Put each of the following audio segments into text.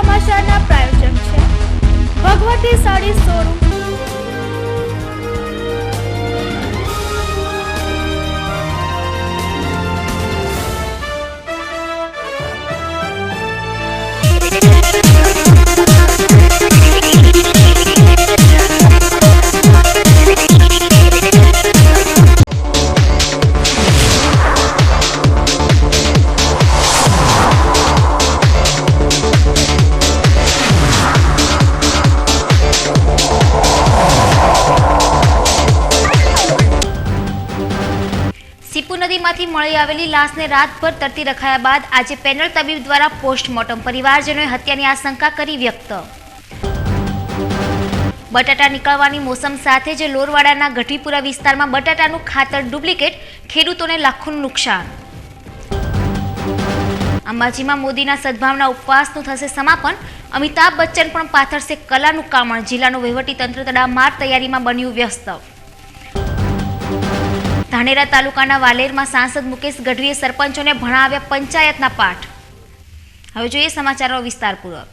સમાચારના પ્રાયોજક છે ભગવતી સાડી શોરૂમ। સીપુ નદીમાંથી મળી આવેલી લાશને રાતભર તરતી રખાયા બાદ આજે પેનલ તબીબ દ્વારા પોસ્ટમોર્ટમ પરિવારજનોએ હત્યાની આશંકા કરી વ્યક્ત। બટાટા નીકળવાની મોસમ સાથે જ લોરવાડાના ગઢીપુરા વિસ્તારમાં બટાટાનું ખાતર ડુપ્લિકેટ, ખેડૂતોને લાખોનું નુકસાન। અંબાજીમાં મોદીના સદભાવના ઉપવાસનું થશે સમાપન, અમિતાભ બચ્ચન પણ પાથરશે કલાનું કામણ। જિલ્લાનું વહીવટીતંત્ર તડામાર તૈયારીમાં બન્યું વ્યસ્ત। ધાનેરા તાલુકાના વાલેરમાં સાંસદ મુકેશ ગઢવીએ સરપંચોને ભણાવ્યા પંચાયતના પાઠ। હવે જોઈએ સમાચારો વિસ્તારપૂર્વક।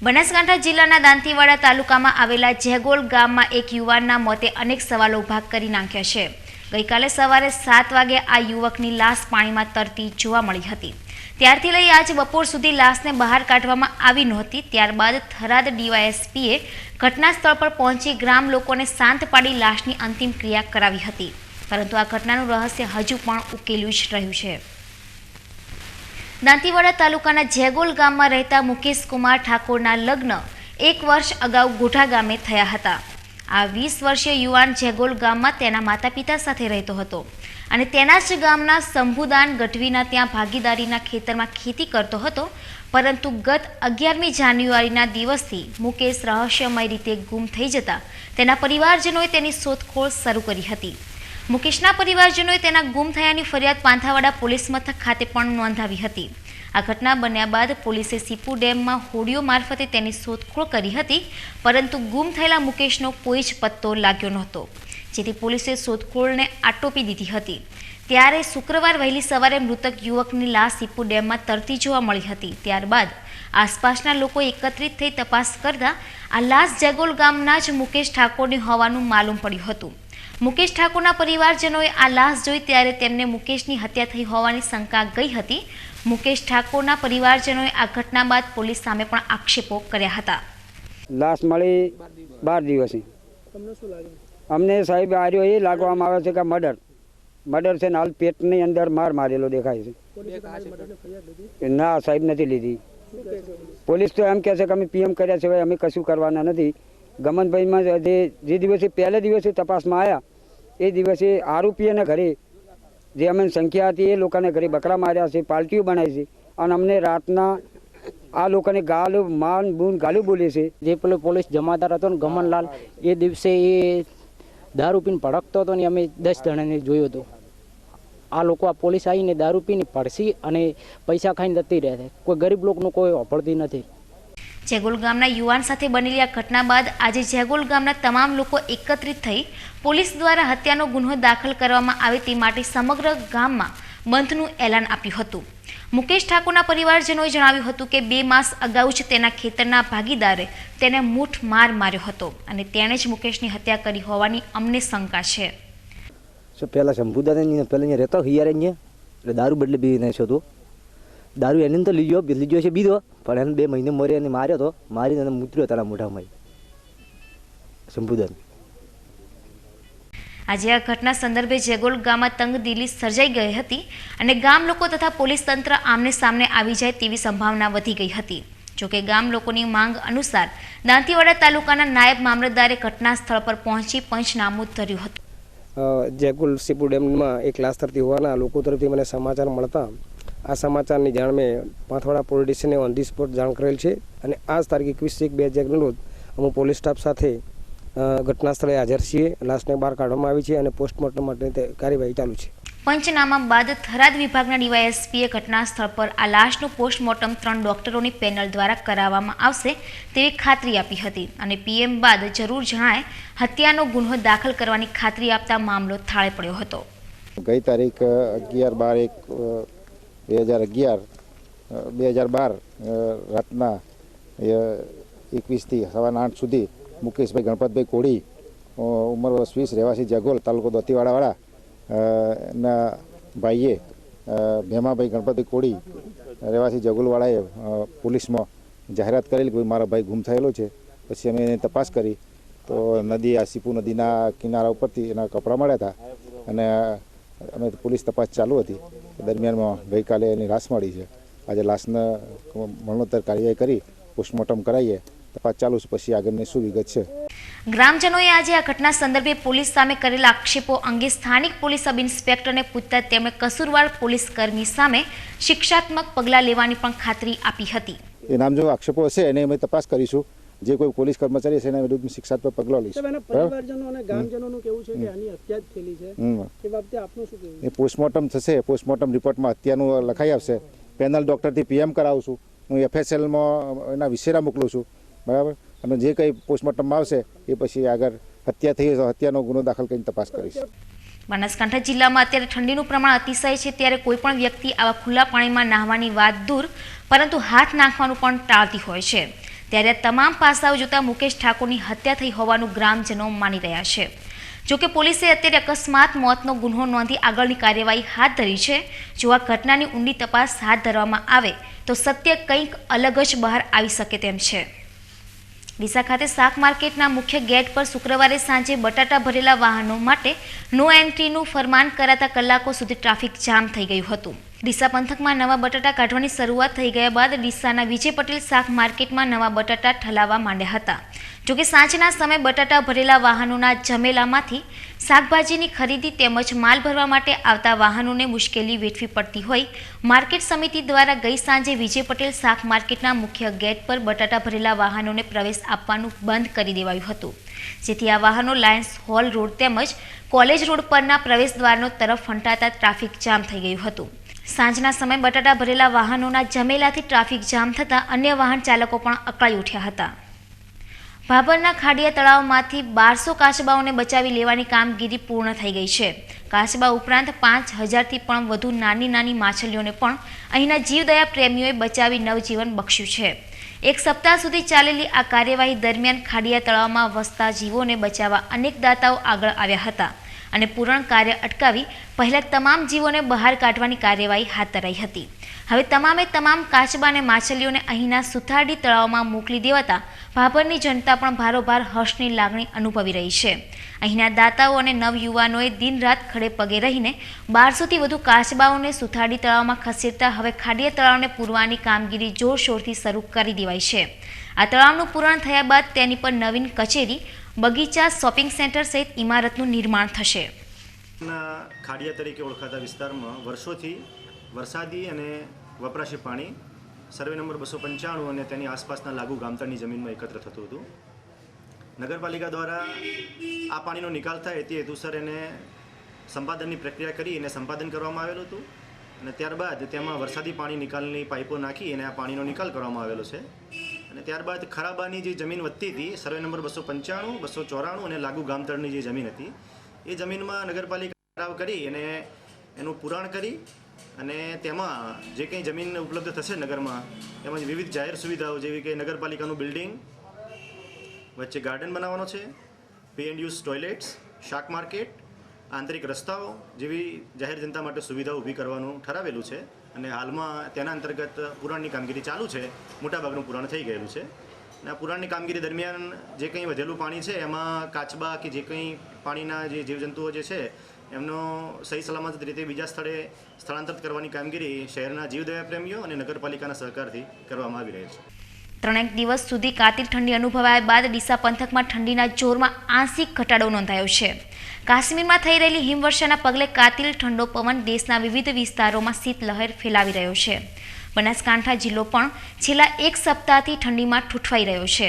બનાસકાંઠા જિલ્લાના દાંતીવાડા તાલુકામાં આવેલા જેગોલ ગામમાં એક યુવાનના મોતે અનેક સવાલો ઉભા કરી નાખ્યા છે। ગઈકાલે સવારે 7 વાગે આ યુવકની લાશ પાણીમાં તરતી જોવા મળી હતી। ત્યારથી લઈ આજ બપોર સુધી લાશને બહાર કાઢવામાં આવી નહોતી। ત્યારબાદ થરાદ ડીવાયએસપીએ ઘટના સ્થળ પર પહોંચી ગ્રામ લોકોને શાંત પાડી લાશની અંતિમ ક્રિયા કરાવી હતી, પરંતુ આ ઘટનાનું રહસ્ય હજુ પણ ઉકેલ્યું જ રહ્યું છે। દાંતીવાડા તાલુકાના જેગોલ ગામમાં રહેતા મુકેશ કુમાર ઠાકોરના લગ્ન 1 વર્ષ અગાઉ ગોઠા ગામે થયા હતા। આ 20 વર્ષીય યુવાન જેગોલ ગામમાં તેના માતા પિતા સાથે રહેતો હતો અને તેના જ ગામના શંભુદાન ગઢવીના ત્યાં ભાગીદારીના ખેતરમાં ખેતી કરતો હતો, પરંતુ ગત 11મી જાન્યુઆરીના દિવસથી મુકેશ રહસ્યમય રીતે ગુમ થઈ જતા તેના પરિવારજનોએ તેની શોધખોળ શરૂ કરી હતી। મુકેશના પરિવારજનોએ તેના ગુમ થયાની ફરિયાદ પાંથાવાડા પોલીસ મથક ખાતે પણ નોંધાવી હતી। આ ઘટના બન્યા બાદ પોલીસે સીપુ ડેમમાં હોડીઓ મારફતે તેની શોધખોળ કરી હતી, પરંતુ ગુમ થયેલા મુકેશનો કોઈ જ પત્તો લાગ્યો નહોતો, જેથી પોલીસે શોધખોળને આટોપી દીધી હતી। ત્યારે શુક્રવાર વહેલી સવારે મૃતક યુવકની લાશ સીપુ ડેમમાં તરતી જોવા મળી હતી। ત્યારબાદ આસપાસના લોકો એકત્રિત થઈ તપાસ કરતા આ લાશ જેગોલ ગામના જ મુકેશ ઠાકોરની હોવાનું માલુમ પડ્યું હતું। મુકેશ ઠાકોરના પરિવારજનોએ આ લાશ જોઈ ત્યારે તેમને મુકેશની હત્યા થઈ હોવાની શંકા ગઈ હતી। મુકેશ ઠાકોરના પરિવારજનોએ આ ઘટના બાદ પોલીસ સામે પણ આક્ષેપો કર્યા હતા। લાશ મળી 12 દિવસે તમને શું લાગે? અમને સાહેબ આર્યો એ લાગવામાં આવે છે કે મર્ડર છે ને હાલ પેટની અંદર મારેલો દેખાય છે। ના સાહેબ નથી લીધી પોલીસ તો એમ કહે છે કે અમે પીએમ કર્યા સિવાય અમે કશું કરવાના નથી। ગમનભાઈમાં જે દિવસે પહેલા દિવસે તપાસમાં આવ્યા એ દિવસે આરોપીઓના ઘરે જે અમે સંખ્યા હતી એ લોકોને ઘરે બકરા માર્યા છે, પાલટીઓ બનાવી છે અને અમને રાતના આ લોકોને ગાલું બોલે છે। જે પેલો પોલીસ જમાદાર હતો ને ગમનલાલ, એ દિવસે એ દારૂ પીને ભડકતો હતો ને અમે 10 જણાને જોયો હતો। આ લોકો આ પોલીસ આવીને દારૂ પીને પડસી અને પૈસા ખાઈને જતી રહે છે, કોઈ ગરીબ લોકોનું કોઈ ઓફળતી નથી। જેગોલ ગામના યુવાન સાથે બનેલી આ ઘટના બાદ આજે જેગોલ ગામના તમામ લોકો એકત્રિત થઈ પોલીસ દ્વારા હત્યાનો ગુનો દાખલ કરવામાં આવે તે માટે સમગ્ર ગામમાં બંધનું એલાન આપ્યું હતું। મુકેશ ઠાકોરના પરિવારજનોએ જણાવ્યું હતું કે 2 માસ અગાઉ જ તેના ખેતરના ભાગીદારે તેને મૂઠ માર માર્યો હતો અને તેણે જ મુકેશની હત્યા કરી હોવાની અમને શંકા છે। પહેલાં શંભુદાને પહેલાં રહેતો હિયારે એટલે દારૂ બદલે બી નાખ્યો હતો। દારૂ એને તો લીધો છે બીજો, પણ એને 2 મહિને મરે અને માર્યો હતો, મારીને એને મૂત્ર્યો તારા મોઢામાં શંભુદાન। આજે આ ઘટના સંદર્ભે જેગોલ ગામમાં તંગદિલી સર્જાઈ ગઈ હતી અને ગામ લોકો તથા પોલીસ તંત્ર આમને સામને આવી જાય તેવી સંભાવના વધી ગઈ હતી। જોકે ગામ લોકોની માંગ અનુસાર દાંતીવાડા તાલુકાના નાયબ મામલતદારે ઘટના સ્થળ પર પહોંચી પંચનામું ધર્યું હતું। જેગોલ સીપુ ડેમમાં એક લાશ તરતી હોવાના લોકો તરફથી મને સમાચાર મળતા આ સમાચારની જાણ મેં પાંથવાડા પોલીસ સ્ટેશને ઓન ધી સ્પોટ જાણ કરેલ છે અને આજ તારીખ 21/1/2001 રોજ અમે પોલીસ સ્ટાફ સાથે ઘટના સ્થળે હાજર છીએ। લાશને બહાર કાઢવામાં આવી છે અને પોસ્ટમોર્ટમ માટે કાર્યવાહી ચાલુ છે। પંચનામા બાદ થરાદ વિભાગના ડીવાયએસપીએ ઘટના સ્થળ પર આ લાશનું પોસ્ટમોર્ટમ 3 ડોક્ટરોની પેનલ દ્વારા કરાવવામાં આવશે તેવી ખાતરી આપી હતી અને પીએમ બાદ જરૂર જણાય હત્યાનો ગુનો દાખલ કરવાની ખાતરી આપતા મામલો થાળે પડ્યો હતો। ગઈ તારીખ 11/12/2012 રાતના 21થી સવારના 8 સુધી મુકેશભાઈ ગણપતભાઈ કોળી, ઉંમર વર્ષ 20, રહેવાસી જેગોલ, તાલુકો દોતીવાડાવાળા ના ભાઈએ ભેમાભાઈ ગણપતભાઈ કોળી, રહેવાસી જગુલવાળાએ પોલીસમાં જાહેરાત કરેલી કે મારા ભાઈ ગુમ થયેલો છે. પછી અમે એની તપાસ કરી તો નદી, આ સીપુ નદીના કિનારા ઉપરથી એના કપડાં મળ્યા હતા અને અમે પોલીસ તપાસ ચાલુ હતી. દરમિયાનમાં ગઈકાલે એની લાશ મળી છે. આજે લાશને મરણોત્તર કાર્યવાહી કરી પોસ્ટમોર્ટમ કરાવીએ, તપાસ ચાલુ છે. પછી આગળની શું વિગત છે. ગ્રામજનોએ આજે આ ઘટના સંદર્ભે પોલીસ સામે કરેલા આક્ષેપો અંગે સ્થાનિક પોલીસ સબ ઇન્સ્પેક્ટરને પૂછતા તેમણે કસૂરવાર પોલીસ કર્મી સામે શિક્ષાત્મક પગલાં લેવાની પણ ખાતરી આપી હતી. એ નામ જો આક્ષેપો હશે એને અમે તપાસ કરીશું. જે કોઈ પોલીસ કર્મચારી છે એના વિરુદ્ધ શિક્ષાત્મક પગલાં લઈશું. એ પોસ્ટમોર્ટમ થશે. પોસ્ટમોર્ટમ રિપોર્ટમાં હત્યાનું લખાઈ આવશે. પેનલ ડૉક્ટરથી PM કરાવશું. હું FSLમાં એના વિશેરા મોકલું છું. બરાબર. અને જે કંઈ પોસ્ટમોર્ટમમાં આવશે એ પછી આગળ હત્યા થઈ તો હત્યાનો ગુનો દાખલ કરીને તપાસ કરીશ. બનાસકાંઠા જિલ્લામાં અત્યારે ઠંડીનું પ્રમાણ અતિશય છે, ત્યારે કોઈ પણ વ્યક્તિ આવા ખુલ્લા પાણીમાં નાહવાની વાત દૂર, પરંતુ હાથ નાખવાનું પણ ટાળતી હોય છે. ત્યારે તમામ પાસાઓ જોતા મુકેશ ઠાકોરની હત્યા થઈ હોવાનું ગ્રામજનો માની રહ્યા છે. જોકે પોલીસે અત્યારે અકસ્માત મોતનો ગુન્હો નોંધી આગળની કાર્યવાહી હાથ ધરી છે. જો આ ઘટનાની ઊંડી તપાસ હાથ ધરવામાં આવે તો સત્ય કંઈક અલગ જ બહાર આવી શકે તેમ છે. ડીસા ખાતે શાક માર્કેટના મુખ્ય ગેટ પર શુક્રવારે સાંજે બટાટા ભરેલા વાહનો માટે નો એન્ટ્રીનું ફરમાન કરાતા કલાકો સુધી ટ્રાફિક જામ થઈ ગયું હતું. ડીસા પંથકમાં નવા બટાટા કાઢવાની શરૂઆત થઈ ગયા બાદ ડીસાના વિજય પટેલ શાક માર્કેટમાં નવા બટાટા ઠલાવવા માંડ્યા હતા. જોકે સાંજના સમયે બટાટા ભરેલા વાહનોના જમેલામાંથી શાકભાજીની ખરીદી તેમજ માલ ભરવા માટે આવતા વાહનોને મુશ્કેલી વેઠવી પડતી હોય માર્કેટ સમિતિ દ્વારા ગઈ સાંજે વિજય પટેલ શાક માર્કેટના મુખ્ય ગેટ પર બટાટા ભરેલા વાહનોને પ્રવેશ આપવાનું બંધ કરી દેવાયું હતું, જેથી આ વાહનો લાયન્સ હોલ રોડ તેમજ કોલેજ રોડ પરના પ્રવેશ દ્વારનો તરફ ફંટાતા ટ્રાફિક જામ થઈ ગયું હતું. સાંજના સમયે બટાટા ભરેલા વાહનોના જમેલાથી ટ્રાફિક જામ થતાં અન્ય વાહન ચાલકો પણ અકળાઈ ઉઠ્યા હતા. ભાભરના ખાડિયા તળાવમાંથી 1200 કાચબાઓને બચાવી લેવાની કામગીરી પૂર્ણ થઈ ગઈ છે. કાચબા ઉપરાંત 5000થી પણ વધુ નાની નાની માછલીઓને પણ અહીંના જીવદયા પ્રેમીઓએ બચાવી નવજીવન બક્ષ્યું છે. એક સપ્તાહ સુધી ચાલેલી આ કાર્યવાહી દરમિયાન ખાડિયા તળાવમાં વસતા જીવોને બચાવવા અનેક દાતાઓ આગળ આવ્યા હતા અને પૂરણ કાર્ય અટકાવી પહેલા તમામ જીવોને બહાર કાઢવાની કાર્યવાહી હાથ ધરાઈ હતી. હવે તમામે તમામ કાચબા અને માછલીઓને અહીંના સુથારડી તળાવમાં મોકલી દેવાતા ભાભરની જનતા પણ ભારોભાર હર્ષની લાગણી અનુભવી રહી છે. અહીંના દાતાઓ અને નવયુવાનોએ દિન રાત ખડે પગે રહીને 1200થી વધુ કાચબાઓને સુથારડી તળાવમાં ખસેડતા હવે ખાડિયા તળાવને પૂરવાની કામગીરી જોરશોરથી શરૂ કરી દેવાઈ છે. આ તળાવનું પૂરણ થયા બાદ તેની પર નવીન કચેરી, બગીચા, શોપિંગ સેન્ટર સહિત ઇમારતનું નિર્માણ થશે. ખાડિયા તરીકે ઓળખાતા વિસ્તારમાં વર્ષોથી વરસાદી અને વપરાશી પાણી સર્વે નંબર 295 અને તેની આસપાસના લાગુ ગામતળની જમીનમાં એકત્ર થતું હતું. નગરપાલિકા દ્વારા આ પાણીનો નિકાલ થાય તે હેતુસર એને સંપાદનની પ્રક્રિયા કરી એને સંપાદન કરવામાં આવેલું હતું અને ત્યારબાદ તેમાં વરસાદી પાણી નિકાલની પાઇપો નાખી અને આ પાણીનો નિકાલ કરવામાં આવેલો છે. અને ત્યારબાદ ખરાબાની જે જમીન વધતી હતી સર્વે નંબર 295, 294 અને લાગુ ગામતળની જે જમીન હતી એ જમીનમાં નગરપાલિકા ઠરાવ કરી અને એનું પુરાણ કરી અને તેમાં જે કંઈ જમીન ઉપલબ્ધ થશે નગરમાં એમાં વિવિધ જાહેર સુવિધાઓ જેવી કે નગરપાલિકાનું બિલ્ડિંગ, વચ્ચે ગાર્ડન બનાવવાનો છે, P&U's ટોયલેટ્સ, શાક માર્કેટ, આંતરિક રસ્તાઓ જેવી જાહેર જનતા માટે સુવિધાઓ ઊભી કરવાનું ઠરાવેલું છે અને હાલમાં તેના અંતર્ગત પુરાણની કામગીરી ચાલુ છે. મોટાભાગનું પુરાણ થઈ ગયેલું છે અને આ પુરાણની કામગીરી દરમિયાન જે કંઈ વધેલું પાણી છે એમાં કાચબા કે જે કંઈ પાણીના જે જીવજંતુઓ જે છે એમનો સહી સલામત રીતે બીજા સ્થળે સ્થળાંતરિત કરવાની કામગીરી શહેરના જીવદયા પ્રેમીઓ અને નગરપાલિકાના સહકારથી કરવામાં આવી રહી છે. 3 દિવસ સુધી કાતિલ ઠંડી અનુભવાયા બાદ ડીસા પંથકમાં ઠંડીના જોરમાં આંશિક ઘટાડો નોંધાયો છે. કાશ્મીરમાં થઈ રહેલી હિમવર્ષાના પગલે કાતિલ ઠંડો પવન દેશના વિવિધ વિસ્તારોમાં શીતલહેર ફેલાવી રહ્યો છે. બનાસકાંઠા જિલ્લો પણ છેલ્લા એક સપ્તાહથી ઠંડીમાં ઠૂઠવાઈ રહ્યો છે.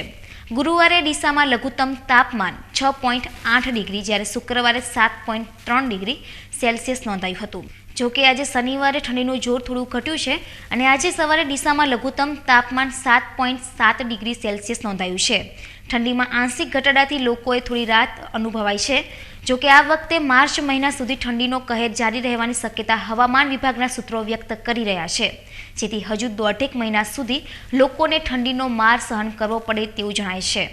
ગુરુવારે ડીસામાં લઘુત્તમ તાપમાન 6.8 ડિગ્રી જ્યારે શુક્રવારે 7.3 ડિગ્રી સેલ્સિયસ નોંધાયું હતું. જોકે આજે શનિવારે ઠંડીનું જોર થોડું ઘટ્યું છે અને આજે સવારે ડીસામાં લઘુત્તમ તાપમાન 7.7 ડિગ્રી સેલ્સિયસ નોંધાયું છે. ઠંડીમાં આંશિક ઘટાડાથી લોકોએ થોડી રાહત અનુભવાઈ છે. જોકે આ વખતે માર્ચ મહિના સુધી ઠંડીનો કહેર જારી રહેવાની શક્યતા હવામાન વિભાગના સૂત્રો વ્યક્ત કરી રહ્યા છે. જેથી હજુ 1.5 મહિના સુધી લોકોને ઠંડીનો માર સહન કરવો પડે તેવું જણાય છે.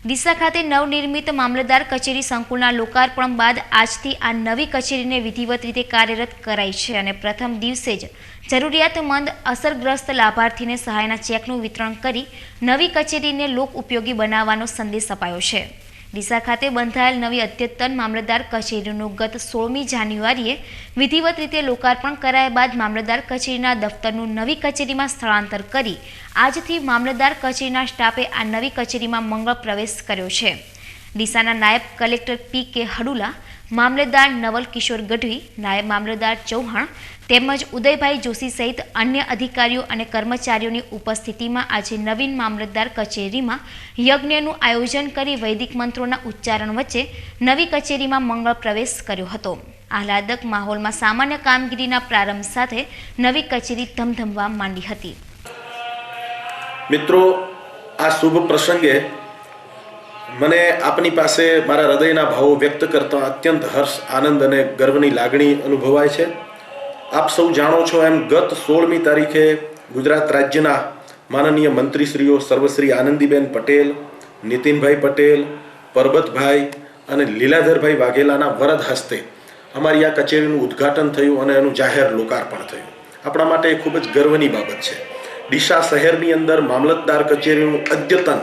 ડીસા ખાતે નવનિર્મિત મામલતદાર કચેરી સંકુલના લોકાર્પણ બાદ આજથી આ નવી કચેરીને વિધિવત રીતે કાર્યરત કરાઈ છે અને પ્રથમ દિવસે જ જરૂરિયાતમંદ અસરગ્રસ્ત લાભાર્થીને સહાયના ચેકનું વિતરણ કરી નવી કચેરીને લોક ઉપયોગી બનાવવાનો સંદેશ અપાયો છે. ડીસા ખાતે બંધાયેલ નવી અદ્યતન મામલતદાર કચેરીનું ગત 16મી જાન્યુઆરીએ વિધિવત રીતે લોકાર્પણ કરાયા બાદ મામલતદાર કચેરીના દફતરનું નવી કચેરીમાં સ્થળાંતર કરી આજથી મામલતદાર કચેરીના સ્ટાફે આ નવી કચેરીમાં મંગળ પ્રવેશ કર્યો છે. ડીસાના નાયબ કલેક્ટર પી.કે. હડુલા, મામલતદાર નવલ કિશોર ગઢવી, નાયબ મામલતદાર ચૌહાણ તેમજ ઉદયભાઈ જોશી સહિત અન્ય અધિકારીઓ અને કર્મચારીઓની ઉપસ્થિતિમાં આજે નવીન મામલતદાર કચેરીમાં યજ્ઞનું આયોજન કરી વૈદિક મંત્રોના ઉચ્ચારણ વચ્ચે નવી કચેરીમાં મંગળ પ્રવેશ કર્યો હતો. આહલાદક માહોલમાં સામાન્ય કામગીરીના પ્રારંભ સાથે નવી કચેરી ધમધમવા માંડી હતી. મિત્રો, આ શુભ પ્રસંગે મને આપની પાસે મારા હૃદયના ભાવો વ્યક્ત કરતા અત્યંત હર્ષ, આનંદ અને ગર્વની લાગણી અનુભવાય છે. આપ સૌ જાણો છો એમ ગત 16મી તારીખે ગુજરાત રાજ્યના માનનીય મંત્રીશ્રીઓ સર્વશ્રી આનંદીબેન પટેલ, નીતિનભાઈ પટેલ, પરબતભાઈ અને લીલાધરભાઈ વાઘેલાના વરદ હસ્તે અમારી આ કચેરીનું ઉદ્ઘાટન થયું અને એનું જાહેર લોકાર્પણ થયું. આપણા માટે ખૂબ જ ગર્વની બાબત છે. ડીસા શહેરની અંદર મામલતદાર કચેરીનું અદ્યતન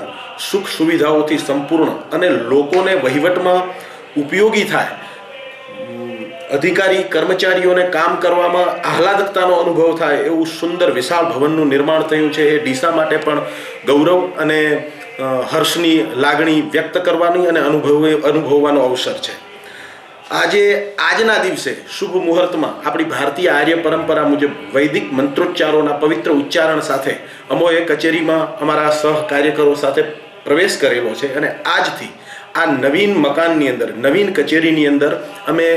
સુખ સુવિધાઓથી સંપૂર્ણ અને લોકોને વહીવટમાં ઉપયોગી થાય, અધિકારી કર્મચારીઓને કામ કરવામાં આહલાદકતાનો અનુભવ થાય એવું સુંદર વિશાળ ભવનનું નિર્માણ થયું છે. એ ડીસા માટે પણ ગૌરવ અને હર્ષની લાગણી વ્યક્ત કરવાની અને અનુભવવાનો અવસર છે. આજના દિવસે શુભ મુહૂર્તમાં આપણી ભારતીય આર્ય પરંપરા મુજબ વૈદિક મંત્રોચ્ચારોના પવિત્ર ઉચ્ચારણ સાથે અમોએ કચેરીમાં અમારા સહકાર્યકરો સાથે પ્રવેશ કરેલો છે અને આજથી આ નવીન મકાનની અંદર, નવીન કચેરીની અંદર અમે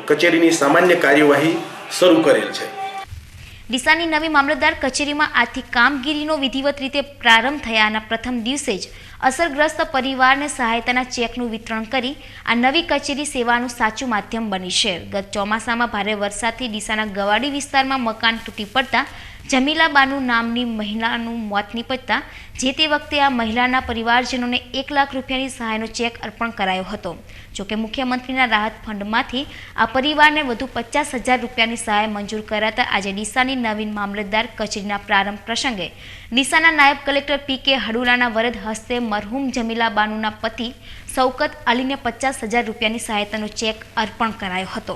કચેરીની સામાન્ય કાર્યવાહી શરૂ કરેલ છે. ડીસાની નવી મામલતદાર કચેરીમાં આજથી કામગીરીનો વિધિવત રીતે પ્રારંભ થયાના પ્રથમ દિવસે જ અસરગ્રસ્ત પરિવારને સહાયતાના ચેકનું વિતરણ કરી આ નવી કચેરી સેવાનું સાચું માધ્યમ બની છે. ગત ચોમાસામાં ભારે વરસાદથી ડીસાના ગવાડી વિસ્તારમાં મકાન તૂટી પડતા જમીલા બાનુ નામની મહિલાનું મોત નીપજતા જે તે વખતે આ મહિલાના પરિવારજનોને 1 લાખ રૂપિયાની સહાયનો ચેક અર્પણ કરાયો હતો. જોકે મુખ્યમંત્રીના રાહત ફંડમાંથી આ પરિવારને વધુ 50,000 રૂપિયાની સહાય મંજૂર કરાતા આજે ડીસાની નવીન મામલતદાર કચેરીના પ્રારંભ પ્રસંગે ડીસાના નાયબ કલેક્ટર પી.કે. હડુલાના વરદ હસ્તે મરહુમ જમીલા બાનુના પતિ શૌકત અલીને 50,000 રૂપિયાની સહાયતાનો ચેક અર્પણ કરાયો હતો.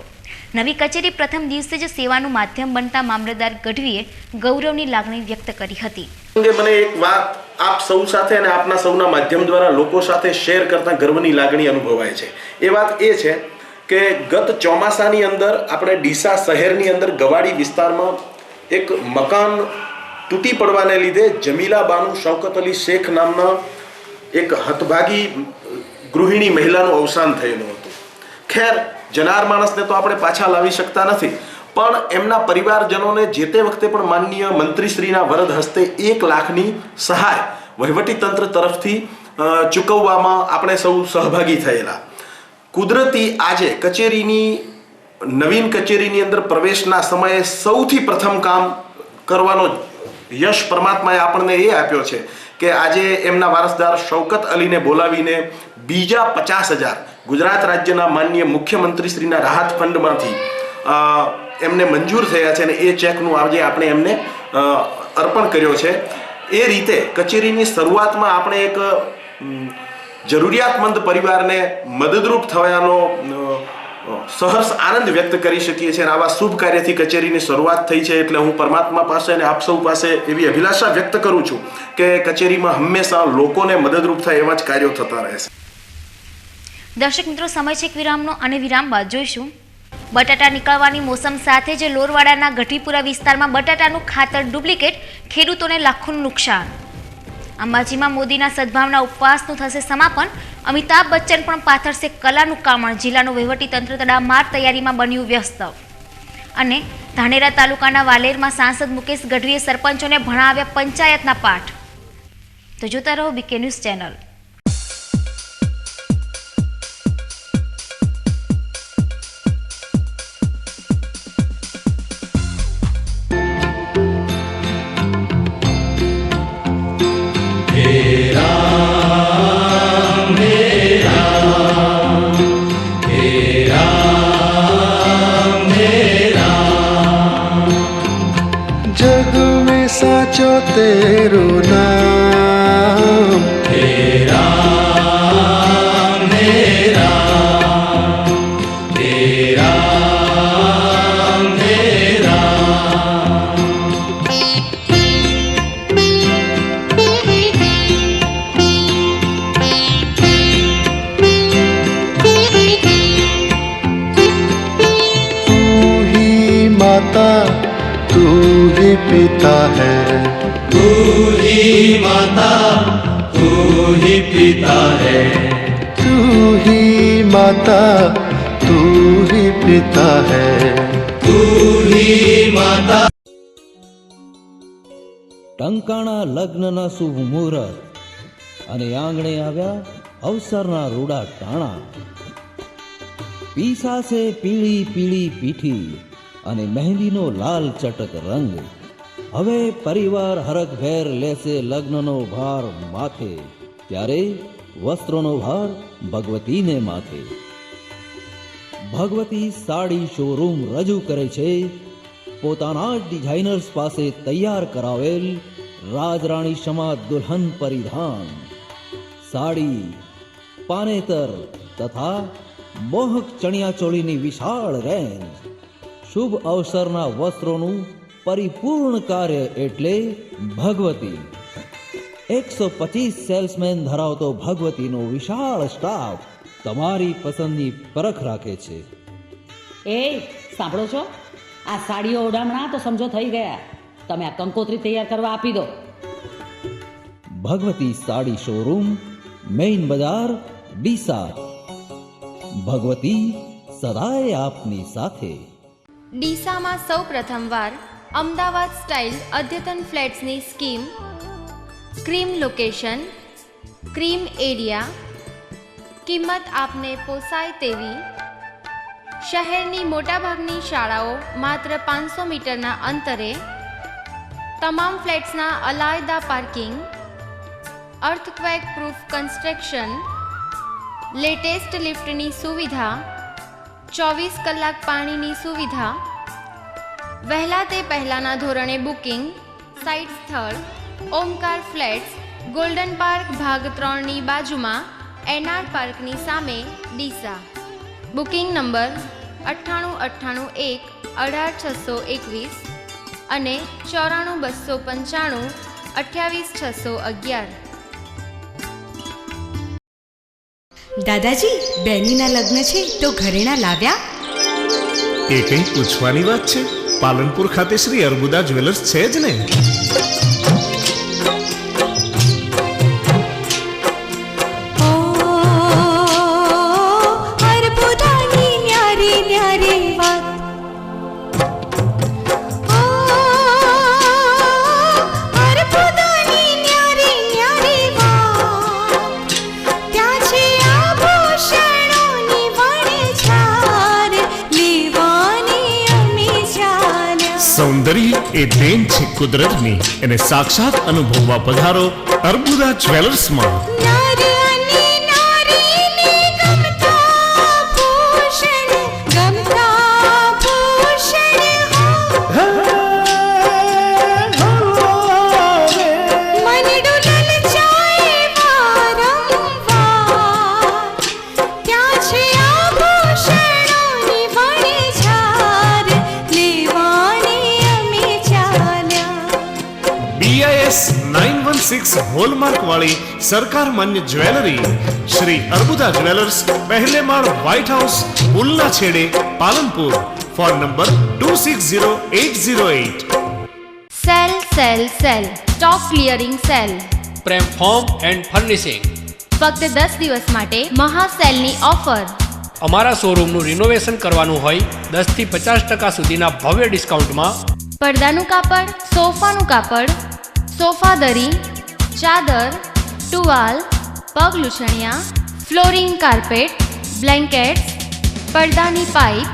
નવી કચેરી પ્રથમ દિવસે જ સેવાનું માધ્યમ બનતા મામલતદાર ગઢવીએ ગૌરવની લાગણી વ્યક્ત કરી હતી. મને એક વાત આપ સૌ સાથે અને આપના સૌના માધ્યમ દ્વારા લોકો સાથે શેર કરતા ગર્વની લાગણી અનુભવાય છે. એ વાત એ છે કે ગત ચોમાસાની અંદર આપણે ડીસા શહેરની અંદર ગવાડી વિસ્તારમાં એક મકાન તૂટી પડવાને લીધે જમીલા બાનુ શૌકત અલી શેખ નામના એક હતભાગી ગૃહિણી મહિલાનું અવસાન થયેલું હતું. ખેર, જનાર માણસને તો આપણે પાછા લાવી શકતા નથી, પણ એમના પરિવારજનોને જે તે વખતે પણ માનનીય મંત્રીશ્રીના વરદ હસ્તે 1 લાખની સહાય વહીવટી તંત્ર તરફથી ચૂકવવામાં આપણે સૌ સહભાગી થયેલા. કુદરતી આજે નવીન કચેરીની અંદર પ્રવેશના સમયે સૌથી પ્રથમ કામ કરવાનો યશ પરમાત્માએ આપણને એ આપ્યો છે કે આજે એમના વારસદાર શૌકત અલીને બોલાવીને બીજા 50,000 ગુજરાત રાજ્યના માનનીય મુખ્યમંત્રીશ્રીના રાહત ફંડમાંથી એમને મંજૂર થયા છે અને એ ચેકનું આજે આપણે એમને અર્પણ કર્યો છે. એ રીતે કચેરીની શરૂઆતમાં આપણે એક જરૂરિયાતમંદ પરિવારને મદદરૂપ થવાનો સહર્ષ આનંદ વ્યક્ત કરી શકીએ છીએ. આવા શુભ કાર્યથી કચેરીની શરૂઆત થઈ છે એટલે હું પરમાત્મા પાસે અને આપ સૌ પાસે એવી અભિલાષા વ્યક્ત કરું છું કે કચેરીમાં હંમેશા લોકોને મદદરૂપ થાય એવા જ કાર્યો થતા રહેશે. દર્શક મિત્રો, સમય છે વિરામનો અને વિરામ બાદ જોઈશું. બટાટા નીકળવાની મોસમ સાથે જ લોરવાડાના ગઢીપુરા વિસ્તારમાં બટાટાનું ખાતર ડુપ્લિકેટ, ખેડૂતોને લાખોનું નુકસાન. અંબાજીમાં મોદીના સદભાવના ઉપવાસનું થશે સમાપન. અમિતાભ બચ્ચન પણ પાથરશે કલાનું કામણ. જિલ્લાનું વહીવટીતંત્ર તડામાર તૈયારીમાં બન્યું વ્યસ્ત. અને ધાનેરા તાલુકાના વાલેરમાં સાંસદ મુકેશ ગઢવીએ સરપંચોને ભણાવ્યા પંચાયતના પાઠ. તો જોતા રહો બીકે ન્યૂઝ ચેનલ. पिता है, तू ही माता, तू ही पिता है, तू ही माता, तू ही पिता है, तू ही माता. ટંકાણા લગ્નના શુભ મુહૂર્ત અને આંગણે આવ્યા અવસરના રૂડા ટાણા. પીસાશે પીળી પીળી પીઠી અને મહેંદીનો લાલ ચટક રંગ. હવે પરિવાર હરખભેર લેશે લગ્નનો ભાર માથે, ત્યારે વસ્ત્રોનો ભાર ભગવતીને માથે. ભગવતી સાડી શોરૂમ રજૂ કરે છે પોતાના જ ડિઝાઇનર્સ પાસે તૈયાર કરાવેલ રાજરાણી સમા દુલ્હન પરિધાન, સાડી, પાનેતર તથા મોહક ચણિયાચોળીની વિશાળ રેન્જ. શુભ અવસરના વસ્ત્રોનું પરિપૂર્ણ કાર્ય એટલે ભગવતી. 125 સેલ્સમેન ધરાવતો ભગવતીનો વિશાળ સ્ટાફ તમારી પસંદની પરખ રાખે છે. એ સાંભળો છો, આ સાડીઓ ઓડામણા તો સમજો થઈ ગયા. તમે આ કંકોત્રી તૈયાર કરવા આપી દો. ભગવતી સાડી શોરૂમ, મેઇન બજાર, ડીસા. ભગવતી સદાય આપની સાથે. ડીસામાં સૌ પ્રથમવાર અમદાવાદ સ્ટાઇલ અદ્યતન ફ્લેટ્સની scheme, cream location, cream area, કિંમત આપને પોસાય તેવી. શહેરની મોટાભાગની શાળાઓ માત્ર 500 મીટરના અંતરે. તમામ ફ્લેટ્સના અલાયદા parking, earthquake proof construction, latest લિફ્ટની સુવિધા, 24 કલાક પાણીની સુવિધા. વહેલા તે પહેલાંના ધોરણે બુકિંગ. સાઇટ સ્થળ ઓમકાર ફ્લેટ્સ, ગોલ્ડન પાર્ક ભાગ 3ની બાજુમાં, એનઆર પાર્કની સામે, ડીસા. બુકિંગ નંબર 9898 18621 અને 94295 28611. દાદાજી, બેનીના લગ્ન છે તો ઘરેણા લાવ્યા? એ કંઈ પૂછવાની વાત છે? પાલનપુર ખાતે શ્રી અર્બુદા જ્વેલર્સ છે જ ને. સૌંદર્ય એ દેન છે કુદરતની, એને સાક્ષાત અનુભવવા પધારો અર્બુદા જ્વેલર્સમાં. BIS 916 હોલમાર્ક વાળી સરકાર માન્ય જ્વેલરી શ્રી અર્બુદા જ્વેલર્સ, પહેલે માળ, વ્હાઇટ હાઉસ, પુલના છેડે, Palanpur. Phone number 260808. Sale sale sale stock clearing cell. Prem home and furnishing. ફક્ત 10 દિવસ માટે મહા સેલની ઓફર. અમારા શોરૂમનું રિનોવેશન કરવાનું હોય 10 થી 50% સુધીના ભવ્ય ડિસ્કાઉન્ટમાં પડદાનું કાપડ, સોફાનું કાપડ, સોફા દરી, ચાદર, ટુવાલ, પગલૂછણિયા, ફ્લોરિંગ કાર્પેટ, બ્લેન્કેટ્સ, પડદાની પાઇપ,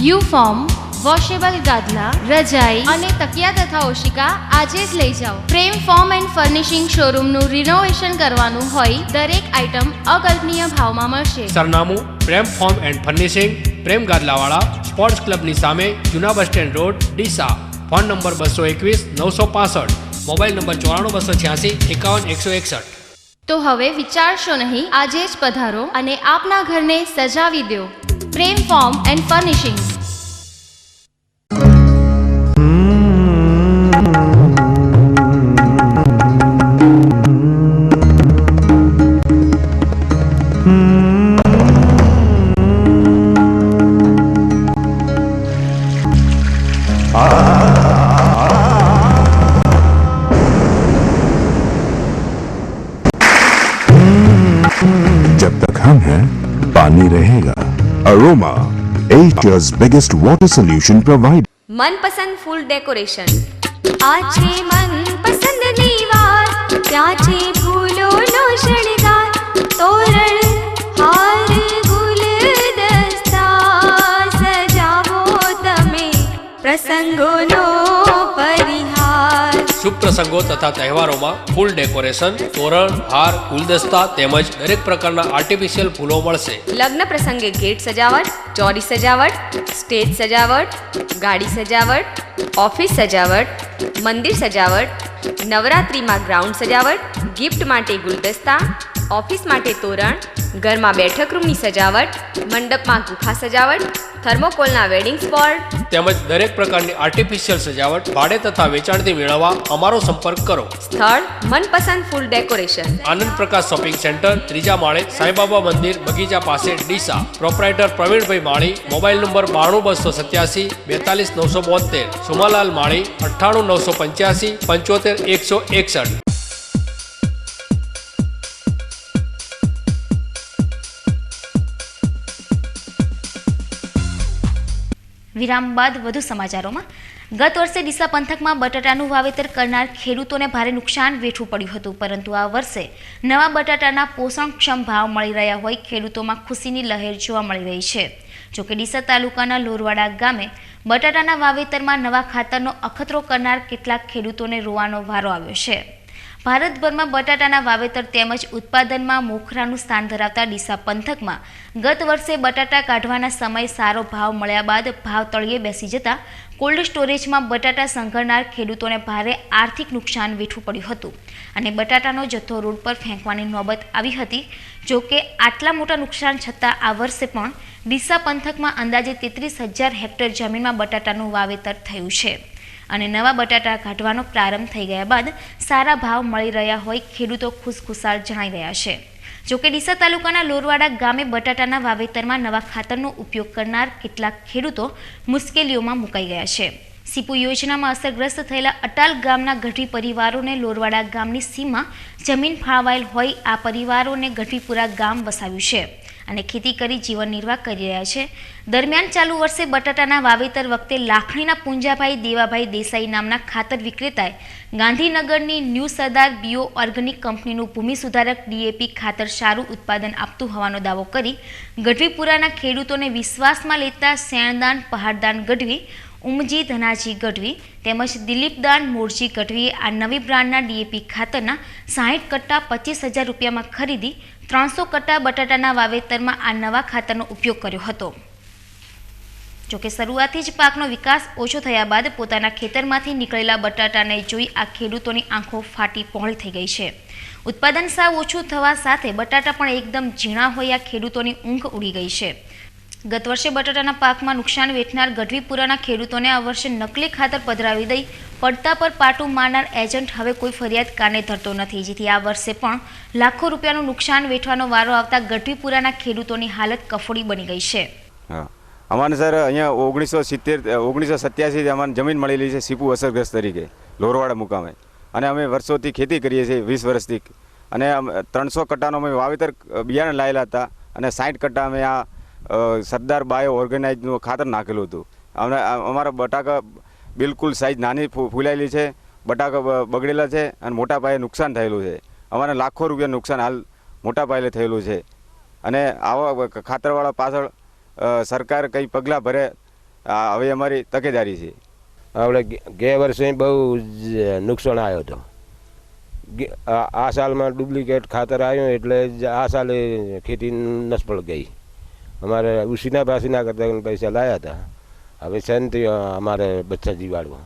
યુફોર્મ, વોશેબલ ગાદલા, રજાઈ અને તકિયા તથા ઓશિકા આજે જ લઈ જાઓ. પ્રેમ ફોર્મ એન્ડ ફર્નિશિંગ શોરૂમનું રિનોવેશન કરવાનું હોય દરેક આઇટમ અકલ્પનીય ભાવમાં મળશે. સરનામું Prem foam and furnishing, Prem ગાદલાવાળા, સ્પોર્ટ્સ ક્લબની સામે, જૂના bus stand road, Deesa. Phone number 221 965. Mobile number 94 286 51 161. તો હવે વિચારશો નહીં, આજે જ પધારો અને આપના ઘરને સજાવી દો. પ્રેમ ફોર્મ એન્ડ ફર્નિશિંગ. हम हैं, पानी रहेगा। Aroma, Asia's biggest water solution provider. મનપસંદ ફૂલ ડેકોરેશન આ છે મનપસંદની વાત, ત્યાં છે ફૂલોનો શણગાર, તોરણ હાર ગુલદસ્તા, સજાવો તમે પ્રસંગોનો પરિહાર। શુભ પ્રસંગો તથા તહેવારોમાં ફૂલ ડેકોરેશન, તોરણ, હાર, ગુલદસ્તા તેમજ દરેક પ્રકારના આર્ટિફિશિયલ ફૂલો મળશે। લગ્ન પ્રસંગે ગેટ સજાવટ, ચોરી સજાવટ, સ્ટેજ સજાવટ, ગાડી સજાવટ, ઓફિસ સજાવટ, મંદિર સજાવટ, નવરાત્રિમાં ગ્રાઉન્ડ સજાવટ, ગિફ્ટ માટે ગુલદસ્તા, ઓફિસ માટે તોરણ, ઘરમાં બેઠક રૂમની સજાવટ, મંડપમાં ગુફા સજાવટ, થર્મોકોલના વેડિંગ સ્પોટ તેમજ દરેક પ્રકારની આર્ટિફિશિયલ સજાવટ ભાડે તથા વેચાણથી મેળવવા અમારો સંપર્ક કરો। સ્થળ મનપસંદ ફૂલ ડેકોરેશન, આનંદ પ્રકાશ શોપિંગ સેન્ટર, 3જા માળે, સાંઈબાબા મંદિર, બગીચા પાસે, ડીસા। પ્રોપરાઇટર પ્રવીણભાઈ માળી। મોબાઈલ નંબર 92287 42972, સુમાલાલ માળી 98985 75161। વિરામ બાદ વધુ સમાચારોમાં ગત વર્ષે ડીસા પંથકમાં બટાટાનું વાવેતર કરનાર ખેડૂતોને ભારે નુકસાન વેઠવું પડ્યું હતું, પરંતુ આ વર્ષે નવા બટાટાના પોષણક્ષમ ભાવ મળી રહ્યા હોય ખેડૂતોમાં ખુશીની લહેર જોવા મળી રહી છે। જોકે ડીસા તાલુકાના લોરવાડા ગામે બટાટાના વાવેતરમાં નવા ખાતરનો અખતરો કરનાર કેટલાક ખેડૂતોને રોવાનો વારો આવ્યો છે। ભારતભરમાં બટાટાના વાવેતર તેમજ ઉત્પાદનમાં મોખરાનું સ્થાન ધરાવતા ડીસા પંથકમાં ગત વર્ષે બટાટા કાઢવાના સમયે સારો ભાવ મળ્યા બાદ ભાવ તળિયે બેસી જતા કોલ્ડ સ્ટોરેજમાં બટાટા સંઘરનાર ખેડૂતોને ભારે આર્થિક નુકસાન વેઠવું પડ્યું હતું અને બટાટાનો જથ્થો રોડ પર ફેંકવાની નોબત આવી હતી। જો કે આટલા મોટા નુકસાન છતાં આ વર્ષે પણ ડીસા પંથકમાં અંદાજે 33,000 હેક્ટર જમીનમાં બટાટાનું વાવેતર થયું છે અને નવા બટાટા કાઢવાનો પ્રારંભ થઈ ગયા બાદ સારા ભાવ મળી રહ્યા હોય ખેડૂતો ખુશખુશાલ જણાઈ રહ્યા છે। જોકે ડીસા તાલુકાના લોરવાડા ગામે બટાટાના વાવેતરમાં નવા ખાતરનો ઉપયોગ કરનાર કેટલાક ખેડૂતો મુશ્કેલીઓમાં મુકાઈ ગયા છે। સીપુ યોજનામાં અસરગ્રસ્ત થયેલા અટાલ ગામના ગઢવી પરિવારોને લોરવાડા ગામની સીમમાં જમીન ફાળવાયેલ હોય આ પરિવારોને ગઢવીપુરા ગામ વસાવ્યું છે અને ખેતી કરી જીવન નિર્વાહ કરી રહ્યા છે। દરમિયાન ચાલુ વર્ષે બટાટાના વાવેતર વખતે લાખણીના પુંજાભાઈ દેવાભાઈ દેસાઈ નામના ખાતર વિક્રેતાએ ગાંધીનગરની ન્યૂ સરદાર બીઓ ઓર્ગેનિક કંપનીનું ભૂમિ સુધારક ડીએપી ખાતર સારું ઉત્પાદન આપતું હોવાનો દાવો કરી ગઢવીપુરાના ખેડૂતોને વિશ્વાસમાં લેતા શેણદાન પહાડદાન ગઢવી, ઉમજી ધનાજી ગઢવી તેમજ દિલીપદાન મોરજી ગઢવીએ આ નવી બ્રાન્ડના ડીએપી ખાતરના 60 કટ્ટા 25,000 રૂપિયામાં ખરીદી 300 કટ્ટા બટાટાના વાવેતરમાં આ નવા ખાતરનો ઉપયોગ કર્યો હતો। જોકે શરૂઆતથી જ પાકનો વિકાસ ઓછો થયા બાદ પોતાના ખેતરમાંથી નીકળેલા બટાટાને જોઈ આ ખેડૂતોની આંખો ફાટી પહોળી થઈ ગઈ છે। ઉત્પાદન સાવ ઓછું થવા સાથે બટાટા પણ એકદમ ઝીણા હોય આ ખેડૂતોની ઊંઘ ઉડી ગઈ છે। ગત વર્ષે બટાટાના પાકમાં નુકસાન વેઠનાર ગઢવીપુરાના ખેડૂતોને આ વર્ષે નકલી ખાતર પધરાવી દઈ પડતા પર પાટું મારનાર એજન્ટ હવે કોઈ ફરિયાદ કાને ધરતો નથી, જેથી આ વર્ષે પણ લાખો રૂપિયાનું નુકસાન વેઠવાનો વારો આવતા ગઢવીપુરાના ખેડૂતોની હાલત કફોડી બની ગઈ છે। અમારે સર અહીંયા 1987 અમારે જમીન મળેલી છે સીપુ અસરગ્રસ્ત તરીકે લોરવાડા મુકામે અને અમે વર્ષોથી ખેતી કરીએ છીએ 20 વર્ષથી અને 300 કટ્ટાનો અમે વાવેતર બિયારણ લાવેલા હતા અને 60 કટ્ટા અમે આ સરદાર બાયો ઓર્ગેનાઇઝનું ખાતર નાખેલું હતું। અને અમારા બટાકા બિલકુલ સાઈઝ નાની ફૂલાયેલી છે, બટાકા બગડેલા છે અને મોટા પાયે નુકસાન થયેલું છે। અમારે લાખો રૂપિયા નુકસાન હાલ મોટા પાયે થયેલું છે અને આવા ખાતરવાળા પાછળ સરકાર કંઈ પગલાં ભરે હવે અમારી તકેદારી છે। આપણે ગયા વર્ષે બહુ નુકસાન આવ્યો હતો। આ સાલમાં ડુપ્લિકેટ ખાતર આવ્યું એટલે આ સાલે ખેતી નિષ્ફળ ગઈ। અમારે ઉસીના ભાસીના કરતા પૈસા લાયા હતા, હવે શાંતિ અમારે બચ્ચા જીવાડવા।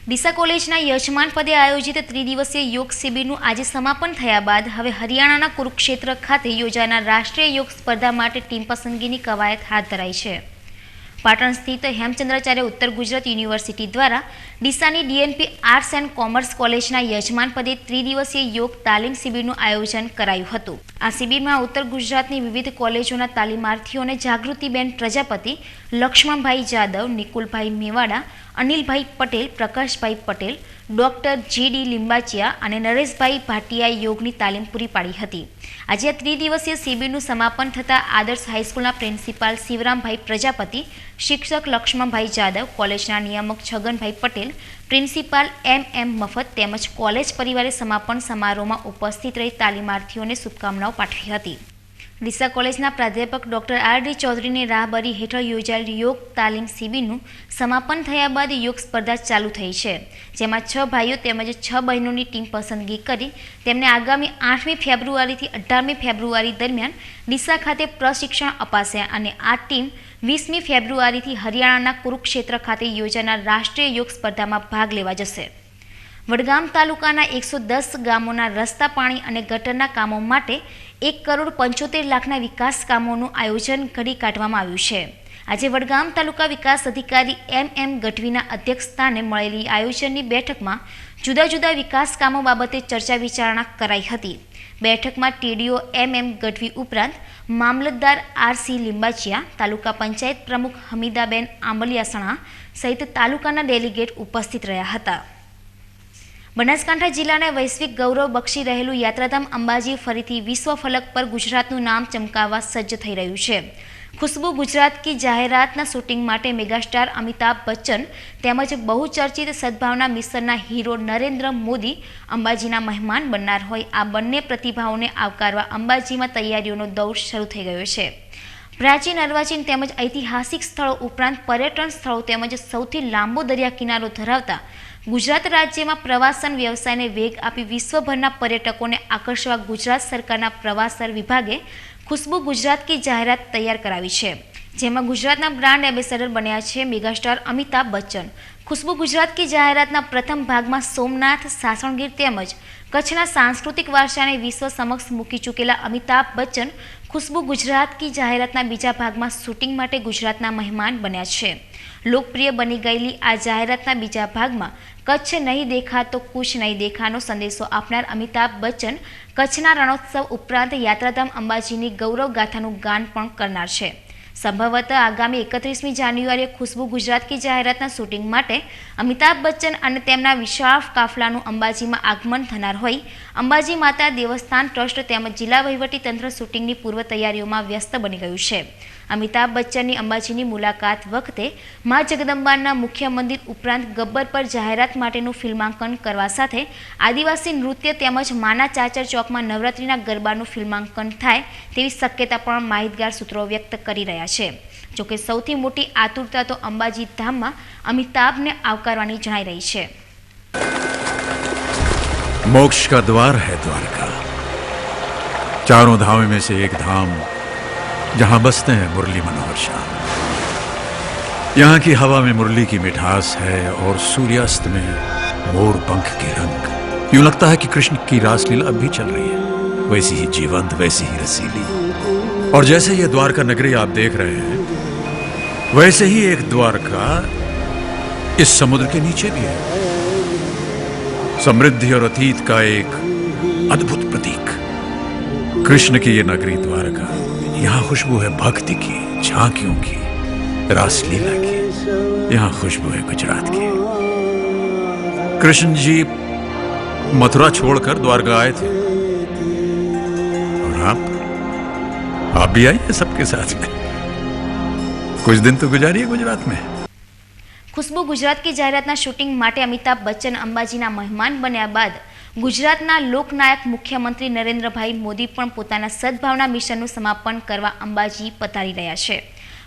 ડીસા કોલેજના યજમાન પદે આયોજિત ત્રિદિવસીય યોગ શિબિરનું આજે સમાપન થયા બાદ હવે હરિયાણાના કુરુક્ષેત્ર ખાતે યોજાનાર રાષ્ટ્રીય યોગ સ્પર્ધા માટે ટીમ પસંદગીની કવાયત હાથ ધરાઈ છે। પાટણ સ્થિત હેમચંદ્રાચાર્ય ઉત્તર ગુજરાત યુનિવર્સિટી દ્વારા ડીસાની ડીએનપી આર્ટ્સ એન્ડ કોમર્સ કોલેજના યજમાન પદે ત્રિદિવસીય યોગ તાલીમ શિબિરનું આયોજન કરાયું હતું। આ શિબિરમાં ઉત્તર ગુજરાતની વિવિધ કોલેજોના તાલીમાર્થીઓને જાગૃતિબેન પ્રજાપતિ, લક્ષ્મણભાઈ જાદવ, નિકુલભાઈ મેવાડા, અનિલભાઈ પટેલ, પ્રકાશભાઈ પટેલ, ડૉક્ટર G.D. લિંબાચિયા અને નરેશભાઈ ભાટિયાએ યોગની તાલીમ પૂરી પાડી હતી. આજે આ ત્રિદિવસીય શિબિરનું સમાપન થતાં આદર્શ હાઈસ્કૂલના પ્રિન્સિપાલ શિવરામભાઈ પ્રજાપતિ, શિક્ષક લક્ષ્મણભાઈ જાદવ, કોલેજના નિયામક છગનભાઈ પટેલ, પ્રિન્સિપાલ M.M. મફત તેમજ કોલેજ પરિવારે સમાપન સમારોહમાં ઉપસ્થિત રહી તાલીમાર્થીઓને શુભકામનાઓ પાઠવી હતી. ડીસા કોલેજના પ્રાધ્યાપક ડૉક્ટર R.D. ચૌધરીની રાહબરી હેઠળ યોજાયેલ યોગ તાલીમ શિબિરનું સમાપન થયા બાદ યોગ સ્પર્ધા ચાલુ થઈ છે, જેમાં 6 ભાઈઓ તેમજ 6 બહેનોની ટીમ પસંદગી કરી તેમને આગામી 8મી ફેબ્રુઆરીથી 18મી ફેબ્રુઆરી દરમિયાન ડીસા ખાતે પ્રશિક્ષણ અપાશે અને આ ટીમ 20મી ફેબ્રુઆરીથી હરિયાણાના કુરુક્ષેત્ર ખાતે યોજાનાર રાષ્ટ્રીય યોગ સ્પર્ધામાં ભાગ લેવા જશે. વડગામ તાલુકાના 110 ગામોના રસ્તા, પાણી અને ગટરના કામો માટે 1,75,00,000ના વિકાસ કામોનું આયોજન ઘડી કાઢવામાં આવ્યું છે. આજે વડગામ તાલુકા વિકાસ અધિકારી M.M. ગઢવીના અધ્યક્ષસ્થાને મળેલી આયોજનની બેઠકમાં જુદા જુદા વિકાસ કામો બાબતે ચર્ચા વિચારણા કરાઈ હતી. બેઠકમાં TDO M.M. ગઢવી ઉપરાંત મામલતદાર R.C. લિંબાચિયા, તાલુકા પંચાયત પ્રમુખ હમીદાબેન આંબલિયાસણા સહિત તાલુકાના ડેલિગેટ ઉપસ્થિત રહ્યા હતા. બનાસકાંઠા જિલ્લાને વૈશ્વિક ગૌરવ બક્ષી રહેલું યાત્રાધામ અંબાજી ફરીથી વિશ્વ ફલક પર ગુજરાતનું નામ ચમકાવવા સજ્જ થઈ રહ્યું છે. ખુશ્બુ ગુજરાત કી જાહેરાતના શૂટિંગ માટે મેગાસ્ટાર અમિતાભ બચ્ચન તેમજ બહુચર્ચિત સદભાવના મિશનના હીરો નરેન્દ્ર મોદી અંબાજીના મહેમાન બનનાર હોય આ બંને પ્રતિભાઓને આવકારવા અંબાજીમાં તૈયારીઓનો દૌર શરૂ થઈ ગયો છે. પ્રાચીન, અર્વાચીન તેમજ ઐતિહાસિક સ્થળો ઉપરાંત પર્યટન સ્થળો તેમજ સૌથી લાંબો દરિયા કિનારો ધરાવતા ગુજરાત રાજ્યમાં પ્રવાસન વ્યવસાયને વેગ આપી વિશ્વભરના પર્યટકોને આકર્ષવા ગુજરાત સરકારના પ્રવાસન વિભાગે ખુશ્બુ ગુજરાત કી જાહેરાત તૈયાર કરાવી છે, જેમાં ગુજરાતના બ્રાન્ડ એમ્બેસેડર બન્યા છે મેગાસ્ટાર અમિતાભ બચ્ચન. ખુશ્બુ ગુજરાત કી જાહેરાતના પ્રથમ ભાગમાં સોમનાથ, સાસણગીર તેમજ કચ્છના સાંસ્કૃતિક વારસાને વિશ્વ સમક્ષ મૂકી ચૂકેલા અમિતાભ બચ્ચન ખુશ્બુ ગુજરાત કી જાહેરાતના બીજા ભાગમાં શૂટિંગ માટે ગુજરાતના મહેમાન બન્યા છે. લોકપ્રિય બની ગયેલી આ જાહેરાતના બીજા ભાગમાં કચ્છ નહીં દેખા તો કુછ નહીં દેખાનો સંદેશો આપનાર અમિતાભ બચ્ચન કચ્છના રણોત્સવ ઉપરાંત યાત્રાધામ અંબાજીની ગૌરવ ગાથાનું ગાન પણ કરનાર છે. સંભવતઃ આગામી 31મી જાન્યુઆરીએ ખુશ્બુ ગુજરાત કી જાહેરાતના શૂટિંગ માટે અમિતાભ બચ્ચન અને તેમના વિશાળ કાફલાનું અંબાજીમાં આગમન થનાર હોય અંબાજી માતા દેવસ્થાન ટ્રસ્ટ તેમજ જિલ્લા વહીવટીતંત્ર શૂટિંગની પૂર્વ તૈયારીઓમાં વ્યસ્ત બની ગયું છે. અમિતાભ બચ્ચનની અંબાજીની મુલાકાત વખતે મા જગદંબાના મુખ્ય મંદિર ઉપરાંત ગબ્બર પર જાહેરાત માટેનું ફિલ્માંકન કરવા સાથે આદિવાસી નૃત્ય તેમજ માના ચાચર ચોકમાં નવરાત્રિના ગરબાનું ફિલ્માંકન થાય તેવી શક્યતા પણ માહિતગાર સૂત્રો વ્યક્ત કરી રહ્યા છે. જોકે સૌથી મોટી આતુરતા તો અંબાજી ધામમાં અમિતાભને આવકારવાની જણાઈ રહી છે. मोक्ष का द्वार है द्वारका, चारों धामों में से एक धाम जहां बसते हैं मुरली मनोहर श्याम. यहाँ की हवा में मुरली की मिठास है और सूर्यास्त में मोर पंख के रंग. यूं लगता है कि कृष्ण की रासलीला अब भी चल रही है, वैसी ही जीवंत, वैसी ही रसीली. और जैसे ये द्वारका नगरी आप देख रहे हैं वैसे ही एक द्वारका इस समुद्र के नीचे भी है. समृद्धि और अतीत का एक अद्भुत प्रतीक कृष्ण की ये नगरी द्वारका. यहाँ खुशबू है भक्ति की, झांकियों की, रासलीला की. यहाँ खुशबू है गुजरात की. कृष्ण जी मथुरा छोड़कर द्वारका आए थे और आप भी आइए सबके साथ में. कुछ दिन तो गुजारिए गुजरात में. ખુશ્બુ ગુજરાત કી જાહેરાતના શૂટિંગ માટે અમિતાભ બચ્ચન અંબાજીના મહેમાન બન્યા બાદ ગુજરાતના લોકનાયક મુખ્યમંત્રી નરેન્દ્રભાઈ મોદી પણ પોતાના સદભાવના મિશનનું સમાપન કરવા અંબાજી પધારી રહ્યા છે.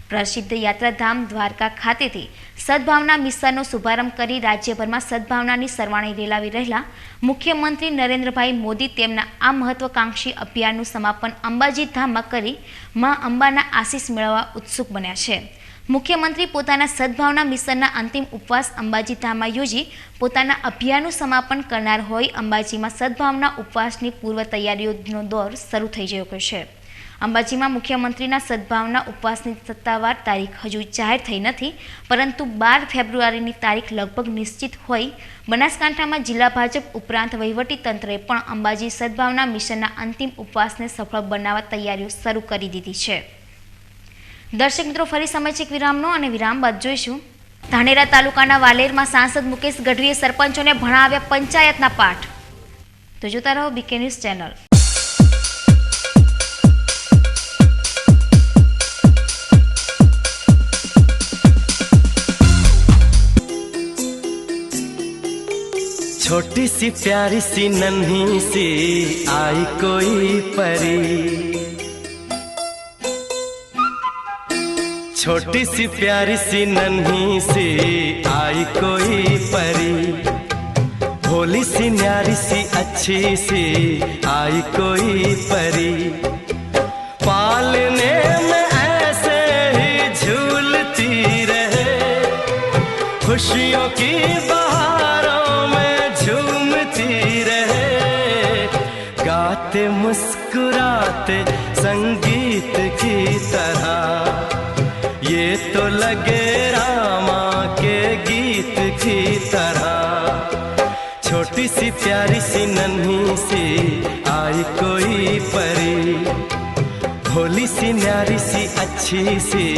પ્રસિદ્ધ યાત્રાધામ દ્વારકા ખાતેથી સદભાવના મિશનનો શુભારંભ કરી રાજ્યભરમાં સદભાવનાની સરવાણી રેલાવી રહેલા મુખ્યમંત્રી નરેન્દ્રભાઈ મોદી તેમના આ મહત્વકાંક્ષી અભિયાનનું સમાપન અંબાજી ધામમાં કરી મા અંબાના આશીષ મેળવવા ઉત્સુક બન્યા છે. મુખ્યમંત્રી પોતાના સદભાવના મિશનના અંતિમ ઉપવાસ અંબાજી ધામમાં યોજી પોતાના અભિયાનનું સમાપન કરનાર હોય અંબાજીમાં સદભાવના ઉપવાસની પૂર્વ તૈયારીઓનો દોર શરૂ થઈ ગયો છે. અંબાજીમાં મુખ્યમંત્રીના સદભાવના ઉપવાસની સત્તાવાર તારીખ હજુ જાહેર થઈ નથી, પરંતુ 12 ફેબ્રુઆરીની તારીખ લગભગ નિશ્ચિત હોય બનાસકાંઠામાં જિલ્લા ભાજપ ઉપરાંત વહીવટીતંત્રએ પણ અંબાજી સદભાવના મિશનના અંતિમ ઉપવાસને સફળ બનાવવા તૈયારીઓ શરૂ કરી દીધી છે. દર્શક મિત્રો, ફરી સમય છે એક વિરામનો અને વિરામ બાદ જોઈશું ધાનેરા તાલુકાના વાલેરમાં સાંસદ મુકેશ ગઢવીએ સરપંચોને ભણાવ્યા પંચાયતના પાઠ. તો જોતા રહો બીકે ન્યૂઝ ચેનલ. छोटी सी प्यारी सी नन्ही सी आई कोई परी, छोटी सी प्यारी सी नन्ही सी आई कोई परी, भोली सी न्यारी सी अच्छी सी आई कोई परी, पालने में ऐसे ही झूलती रहे, खुशियों की बहारों में झूमती रहे, गाते मुस्कुराते संगीत की तरह, ये तो लगे रामा के गीत की तरह, छोटी सी प्यारी सी नन्ही सी आई कोई परी, भोली सी न्यारी सी अच्छी सी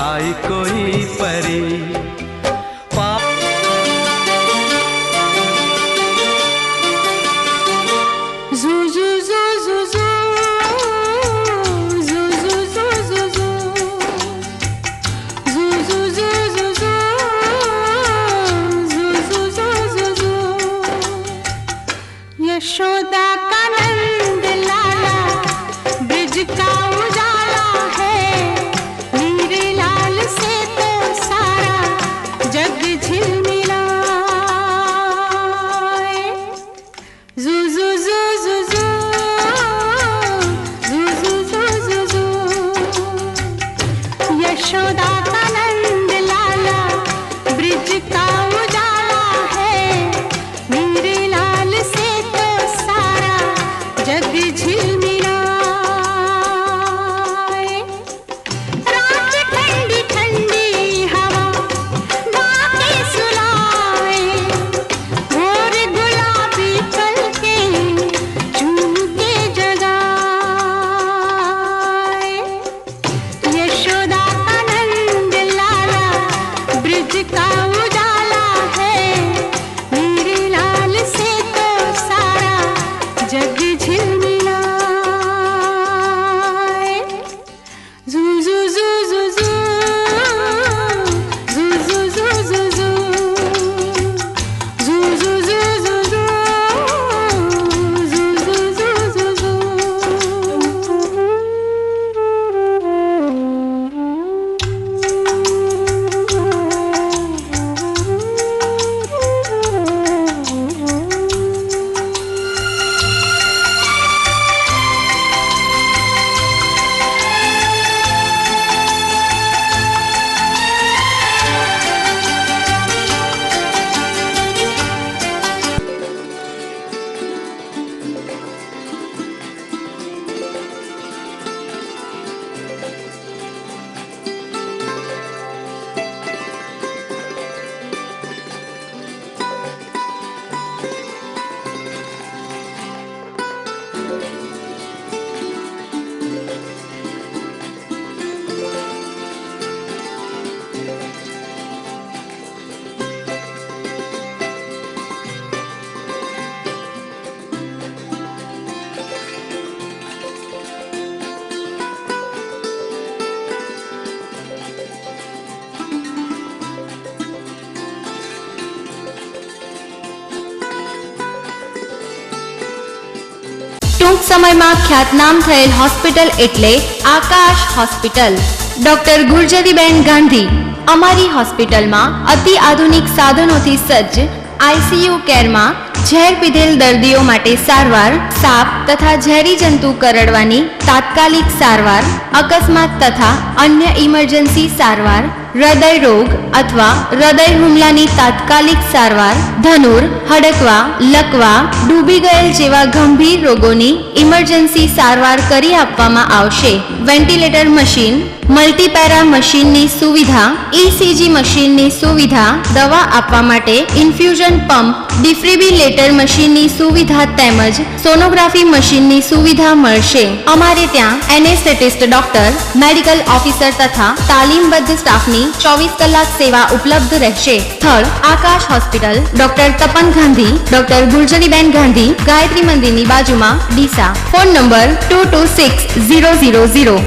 आई कोई परी, यशोदा का नंद लाला ब्रिज का उजाला है, मेरे लाल से तो सारा जग झिलमिला, जू जू जू जू जू जू जू जू जू, यशोदा का नंद लाला ब्रिज का उजाला है, मेरे लाल से जग झिलमिला, रात ठंडी ठंडी हवा बातें सुनाए, भोर गुलाबी पलके चूम के जगाए, यशोदा का नंद लाला ब्रिज का उजाला है, मेरे लाल से तो सारा जग झिलमिला, जू जू जू जू जू जू जू जू जू जू जू जू जू जू जू जू ટૂંક સમયમાં ખ્યાતનામ થયેલ હોસ્પિટલ એટલે આકાશ હોસ્પિટલ. ડોક્ટર ગુર્જરીબેન ગાંધી. અમારી હોસ્પિટલમાં અતિ આધુનિક સાધનોથી સજ્જ આઈસીયુ કેરમાં ઝેર પીધેલ દર્દીઓ માટે સારવાર, સાપ તથા ઝેરી જંતુ કરડવાની તાત્કાલિક સારવાર, અકસ્માત તથા અન્ય ઇમરજન્સી સારવાર, હૃદય રોગ અથવા હૃદય હુમલાની તાત્કાલિક સારવાર, ધનુર, હડકવા, લકવા, ડૂબી ગયેલ જેવા ગંભીર રોગોની ઇમરજન્સી સારવાર કરી આપવામાં આવશે. વેન્ટિલેટર મશીન, મલ્ટીપેરા મશીનની સુવિધા, ECG મશીનની સુવિધા, દવા આપવા માટે ઇન્ફ્યુઝન પંપ, ડિફ્રિબ્રિલેટર મશીનની સુવિધા તેમજ સોનોગ્રાફી મશીનની સુવિધા મળશે. અમારે ત્યાં એનેસ્થેટિસ્ટ ડોક્ટર, મેડિકલ ઓફિસર તથા તાલીમબદ્ધ સ્ટાફની 24 કલાક સેવા ઉપલબ્ધ રહેશે. સ્થળ Aakash hospital, doctor Tapan Gandhi, doctor Gulzariben Gandhi, Gayatri મંદિરની બાજુમાં, Deesa. Phone number 226000.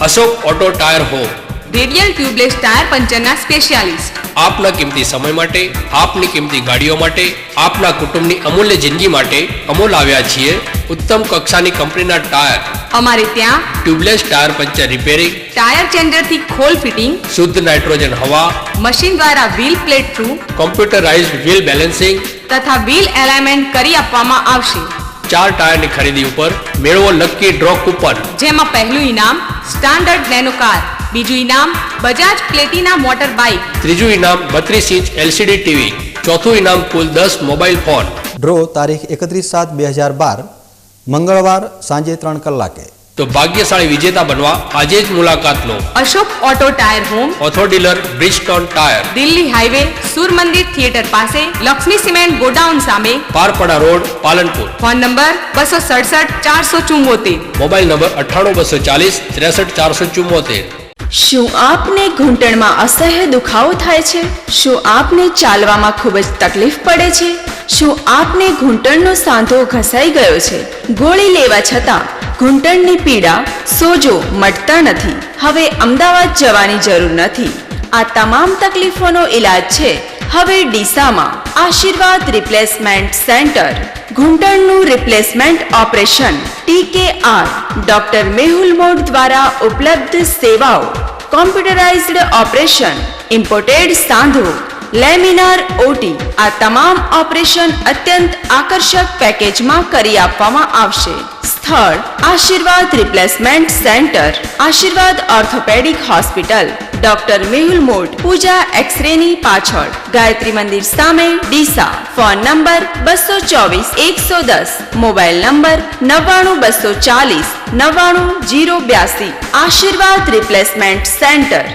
Ashok auto tyre home, radial tubeless tyre પંચરના સ્પેશિયાલિસ્ટ. આપના કિંમતી સમય માટે, આપની કિંમતી ગાડીઓ માટે, આપના કુટુંબની અમૂલ્ય જિંદગી માટે અમો લાવ્યા છીએ ઉત્તમ કક્ષાની કંપનીના ટાયર. અમારે ત્યાં tubeless tyre puncture repairing, tyre ચેન્જરથી ખોલ ફિટિંગ, શુદ્ધ નાઇટ્રોજન હવા, મશીન દ્વારા wheel plate through, computerised wheel balancing તથા વ્હીલ એલાઇનમેન્ટ કરી આપવામાં આવશે. 4 ટાયરની ખરીદી ઉપર મેળવો લકી ડ્રો કૂપન, જેમાં પહેલું ઇનામ સ્ટાન્ડર્ડ નેનો કાર, બીજું ઇનામ બજાજ પ્લેટિના મોટર બાઇક, ત્રીજું ઇનામ 32 ઇંચ LCD ટીવી, ચોથું ઇનામ કુલ 10 મોબાઈલ ફોન. ડ્રો તારીખ 31/7/2012 મંગળવાર સાંજે 3 કલાકે. તો ભાગ્યશાળી વિજેતા બનવા આજે જ મુલાકાત લો. અશોક ઓટો ટાયર હોમ, ઓથો dealer, Bridgestone tyre, Delhi highway, Sur Mandir theatre પાસે, લક્ષ્મી સિમેન્ટ ગોડાઉન સામે, Parpada road, Palanpur. Phone number 267 474, mobile number 98 240 63 474. શું આપને ઘૂંટણમાં અસહ્ય દુખાવો થાય છે? શું આપને ચાલવામાં ખૂબ જ તકલીફ પડે છે? શું આપને ઘૂંટણનો સાંધો ઘસાઈ ગયો છે? ગોળી લેવા છતાં ઘૂંટણની પીડા, સોજો મટતા નથી? હવે અમદાવાદ જવાની જરૂર નથી. આ તમામ તકલીફોનો ઈલાજ છે હવે ડીસામાં. Ashirwad replacement centre. ઘૂંટણનું replacement operation TKR doctor Mehul Mod દ્વારા ઉપલબ્ધ સેવાઓ. કોમ્પ્યુટરાઇઝ્ડ ઓપરેશન, ઇમ્પોર્ટેડ સાંધો, લેમિનાર OT. આ તમામ ઓપરેશન અત્યંત આકર્ષક પેકેજમાં કરી આપવામાં આવશે. સ્થળ Ashirwad replacement centre, Ashirwad orthopaedic hospital, doctor Mehul Mod, Pooja એક્સરેની પાછળ, ગાયત્રી મંદિર સામે, Deesa. Phone number 224 110, mobile number 99 240 99082. Ashirwad replacement centre,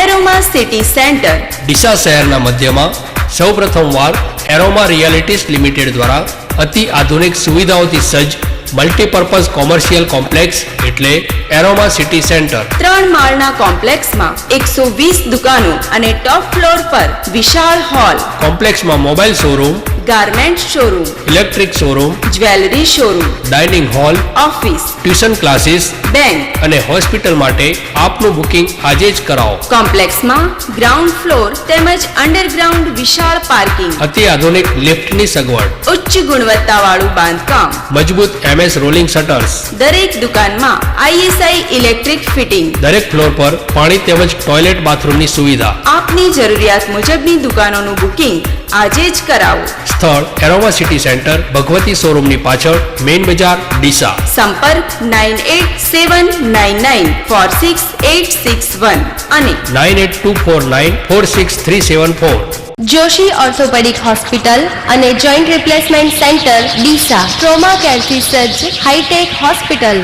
aroma city centre. Deesa શહેરના મધ્યમાં સૌપ્રથમવાર એરોમા રિયાલિટીઝ લિમિટેડ દ્વારા અતિ આધુનિક સુવિધાઓથી સજ્જ મલ્ટીપર્પઝ કોમર્શિયલ કોમ્પ્લેક્સ એટલે એરોમા સિટી સેન્ટર. 3 માળના કોમ્પ્લેક્સમાં 120 દુકાનો અને ટોપ ફ્લોર પર વિશાળ હોલ. કોમ્પ્લેક્સમાં mobile showroom, garment showroom, electric showroom, jewellery showroom, dining hall, office, tuition classes, bank અને હોસ્પિટલ માટે આપનું બુકિંગ આજે જ કરાવો. કોમ્પ્લેક્સમાં ગ્રાઉન્ડ ફ્લોર તેમજ અંડરગ્રાઉન્ડ વિશાળ પાર્કિંગ, અતિ આધુનિક લિફ્ટની સગવડ, ઉચ્ચ ગુણવત્તાવાળું બાંધકામ, મજબૂત MS રોલિંગ શટર્સ, દરેક દુકાનમાં ISI ઇલેક્ટ્રિક ફિટિંગ, દરેક ફ્લોર પર પાણી તેમજ ટોયલેટ બાથરૂમની સુવિધા. આપની જરૂરિયાત મુજબની દુકાનોનું બુકિંગ આજે જ કરાવો. સ્થળ એરોમા સિટી સેન્ટર, ભગવતી શોરૂમની પાછળ, મેઇન બજાર, ડીસા. સંપર્ક 9879468861 અને 9824946374. જોશી ઓર્થોપેડિક હોસ્પિટલ અને joint replacement centre, Deesa. Trauma કેરથી સજ્જ hitech hospital.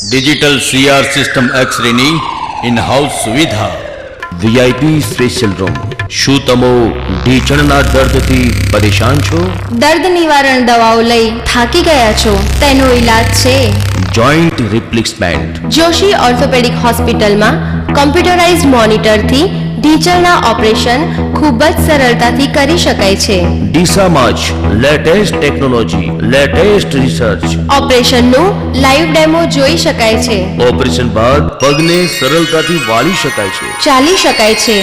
Digital CR system એક્સરેની ઇન હાઉસ સુવિધા. VIP special room. શું તમે ઢીંચણના દર્દથી પરેશાન છો? દર્દ નિવારણ દવાઓ લઈ થાકી ગયા છો? તેનો ઈલાજ છે જોઈન્ટ રિપ્લેસમેન્ટ. જોશી ઓર્થોપેડિક હોસ્પિટલમાં કોમ્પ્યુટરાઇઝ્ડ મોનિટરથી ઢીંચણના ઓપરેશન ખૂબ જ સરળતાથી કરી શકાય છે. ડીસામાં જ લેટેસ્ટ ટેકનોલોજી, લેટેસ્ટ રિસર્ચ. ઓપરેશનનું લાઈવ ડેમો જોઈ શકાય છે. ઓપરેશન બાદ પગને સરળતાથી વાળી શકાય છે, ચાલી શકાય છે.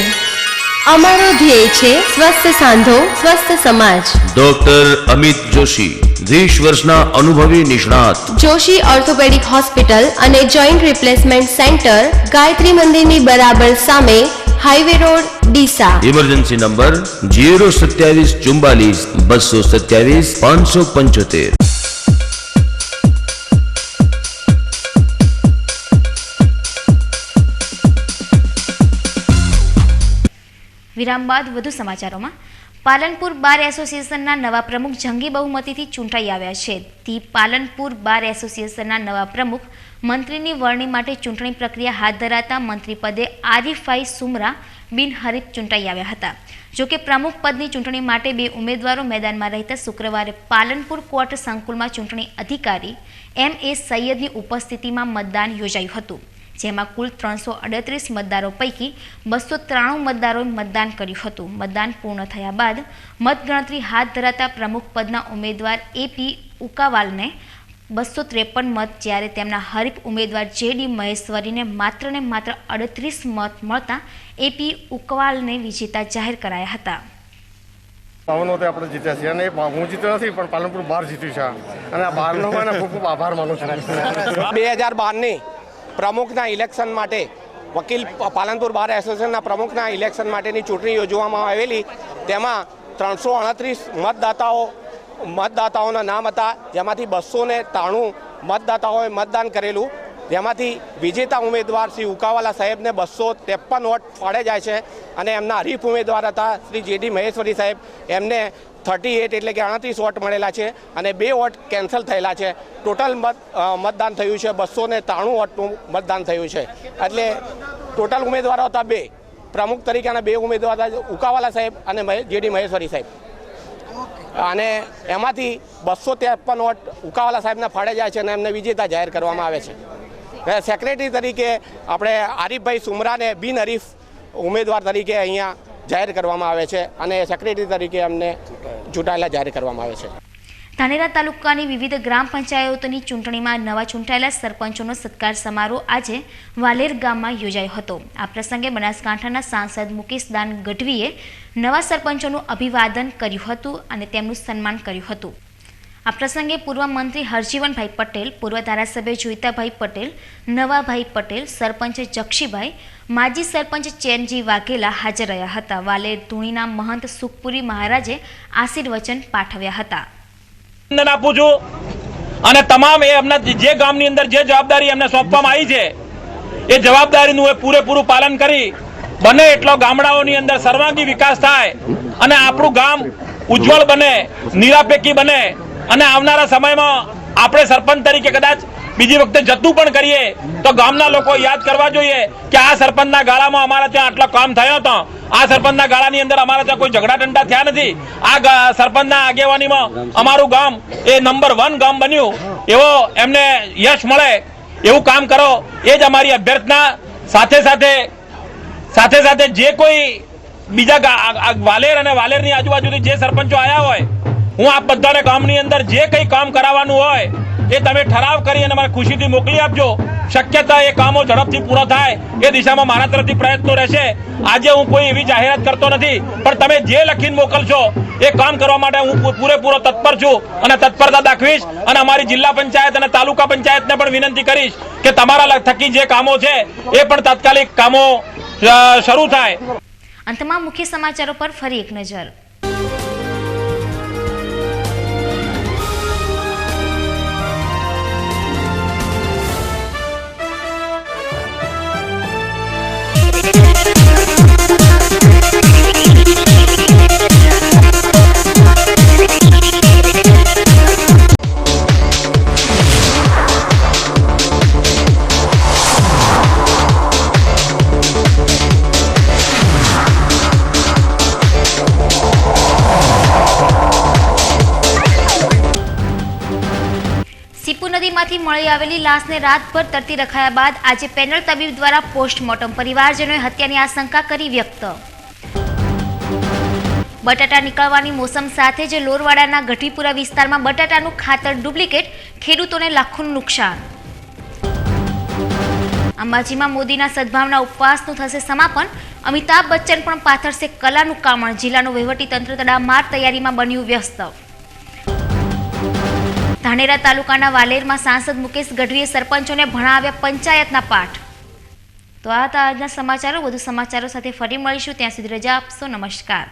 અમારો ધ્યેય છે સ્વસ્થ સાંધો, સ્વસ્થ સમાજ. ડોક્ટર અમિત જોશી, 20 વર્ષના અનુભવી નિષ્ણાત. જોશી ઓર્થોપેડિક હોસ્પિટલ અને જોઈન્ટ રિપ્લેસમેન્ટ સેન્ટર, ગાયત્રી મંદિરની બરાબર સામે, highway road, Deesa. Emergency number 027 44 227 575. વિરામ બાદ વધુ સમાચારોમાં. પાલનપુર બાર એસોસિએશનના નવા પ્રમુખ જંગી બહુમતીથી ચૂંટાઈ આવ્યા છે. પાલનપુર બાર એસોસિએશનના નવા પ્રમુખ મંત્રીની વરણી માટે ચૂંટણી પ્રક્રિયા હાથ ધરાતા મંત્રી પદે આરીફભાઈ સુમરા બિનહરીફ ચૂંટાઈ આવ્યા હતા. જોકે પ્રમુખ પદની ચૂંટણી માટે 2 ઉમેદવારો મેદાનમાં રહેતા શુક્રવારે પાલનપુર કોર્ટ સંકુલમાં ચૂંટણી અધિકારી M.A. સૈયદની ઉપસ્થિતિમાં મતદાન યોજાયું હતું, જેમાં કુલ 338 મતદારો પૈકી 293 મતદારોએ મતદાન કર્યું હતું. મતદાન પૂર્ણ થયા બાદ મતગણતરી હાથ ધરાતા પ્રમુખ પદના ઉમેદવાર A.P. ઉકાવાલને 253 મત, જ્યારે તેમના હરીફ ઉમેદવાર J.D. મહેશ્વરીને માત્ર 38 મત મળતા A.P. ઉકાવાલને વિજેતા જાહેર કરાયા હતા. આપણે જીત્યા છીએ અને હું જીત્યો નથી, પણ પાલનપુર બાર જીત્યું છે અને આ બારનો મને ખૂબ ખૂબ આભાર માનું છું. 2012ની પ્રમુખના ઇલેક્શન માટે વકીલ પાલનપુર બાર એસોસિએશનના પ્રમુખના ઇલેક્શન માટેની ચૂંટણી યોજવામાં આવેલી. તેમાં 338 મતદાતાઓના નામ હતા, જેમાંથી 293 મતદાતાઓએ મતદાન કરેલું. જેમાંથી વિજેતા ઉમેદવાર શ્રી ઉકાવાલા સાહેબને 253 વોટ ફાળે જાય છે અને એમના હરીફ ઉમેદવાર હતા શ્રી J.D. મહેશ્વરી સાહેબ, એમને 38 એટલે કે 38 વોટ મળેલા છે અને 2 વોટ કેન્સલ થયેલા છે. ટોટલ મતદાન થયું છે 293 વોટનું મતદાન થયું છે. એટલે ટોટલ ઉમેદવારો હતા 2, પ્રમુખ તરીકેના 2 ઉમેદવાર હતા, ઉકાવાલા સાહેબ અને J.D. મહેશ્વરી સાહેબ. અને એમાંથી 253 વોટ ઉકાવાલા સાહેબના ફાળે જાય છે અને એમને વિજેતા જાહેર કરવામાં આવે છે. સેક્રેટરી તરીકે આપણે આરીફભાઈ સુમરાને બિનહરીફ ઉમેદવાર તરીકે અહીંયા જાહેર કરવામાં આવે છે અને સેક્રેટરી તરીકે એમને ચૂંટાયેલા જાહેર કરવામાં આવે છે. ધાનેરા તાલુકાની વિવિધ ગ્રામ પંચાયતોની ચૂંટણીમાં નવા ચૂંટાયેલા સરપંચોનો સત્કાર સમારોહ આજે વાલેર ગામમાં યોજાયો હતો. આ પ્રસંગે બનાસકાંઠાના સાંસદ મુકેશદાન ગઢવીએ નવા સરપંચોનું અભિવાદન કર્યું હતું અને તેમનું સન્માન કર્યું હતું. આ પ્રસંગે પૂર્વ મંત્રી હરજીવનભાઈ પટેલ, પૂર્વ ધારાસભ્ય જોઈતાભાઈ પટેલ, નવાભાઈ પટેલ, સરપંચ જક્ષીભાઈ, માજી સરપંચ ચેનજી વાઘેલા હાજર રહ્યા હતા. વાલેર ધૂણીના મહંત સુખપુરી મહારાજે આશીર્વચન પાઠવ્યા હતા. આપું છું અને તમામ એમના જે ગામની અંદર જે જવાબદારી એમને સોંપવામાં આવી છે એ જવાબદારીનું પૂરેપૂરું પાલન કરી બને એટલો ગામડાઓની અંદર સર્વાંગી વિકાસ થાય અને આપણું ગામ ઉજ્જવળ બને, નિરાપેક્ષી બને અને આવનારા સમયમાં આપણે સરપંચ તરીકે કદાચ બીજી વખતે જતું પણ કરીએ તો ગામના લોકો યાદ કરવા જોઈએ કે આ સરપંચના ગાળામાં અમારા ત્યાં આટલો કામ થયો હતો, આ સરપંચના ગાળાની અંદર અમારા ત્યાં કોઈ ઝઘડા ટંટા થયા નથી, આ સરપંચના આગેવાનીમાં અમારું ગામ એ નંબર 1 ગામ બન્યું, એવો એમને યશ મળે એવું કામ કરો, એ જ અમારી અભ્યર્થના. સાથે સાથે જે કોઈ બીજા વાલેર અને વાલેરની આજુબાજુથી જે સરપંચો આવ્યા હોય, હું આ બધાને ગામની અંદર જે કંઈ કામ કરાવવાનું હોય એ તમે ઠરાવ કરી અને મારે ખુશીથી મોકલી આપજો. શક્યતા એ કામો ઝડપથી પૂરા થાય એ દિશામાં મારા તરફથી પ્રયત્નો રહેશે. આજે હું કોઈ એવી જાહેરાત કરતો નથી, પણ તમે જે લખીને મોકલશો એ કામ કરવા માટે હું પૂરેપૂરો તત્પર છું અને તત્પરતા દાખવીશ. અને અમારી જિલ્લા પંચાયત અને તાલુકા પંચાયતને પણ વિનંતી કરીશ કે તમારા થકી જે કામો છે એ પણ તાત્કાલિક કામો શરૂ થાય. અંતમાં મુખ્ય સમાચારો પર ફરી એક નજર. નદીમાંથી મળી આવેલી લાશને રાતભર તરતી રખાયા બાદ આજે પેનલ તબીબ દ્વારા પોસ્ટમોર્ટમ. પરિવારજનોએ હત્યાની આશંકા કરી વ્યક્ત. બટાટા નીકળવાની મોસમ સાથે જ લોરવાડાના ગઢીપુરા વિસ્તારમાં બટાટાનું ખાતર ડુપ્લિકેટ, ખેડૂતોને લાખોનું નુકસાન. અંબાજીમાં મોદીના સદભાવના ઉપવાસનું થશે સમાપન. અમિતાભ બચ્ચન પણ પાથરશે કલાનું કામણ. જિલ્લાનું વહીવટીતંત્ર તડામાર તૈયારીમાં બન્યું વ્યસ્ત. ધાનેરા તાલુકાના વાલેરમાં સાંસદ મુકેશ ગઢવીએ સરપંચોને ભણાવ્યા પંચાયતના પાઠ. તો આ હતા આજના સમાચારો. વધુ સમાચારો સાથે ફરી મળીશું. ત્યાં સુધી રજા આપશો. નમસ્કાર.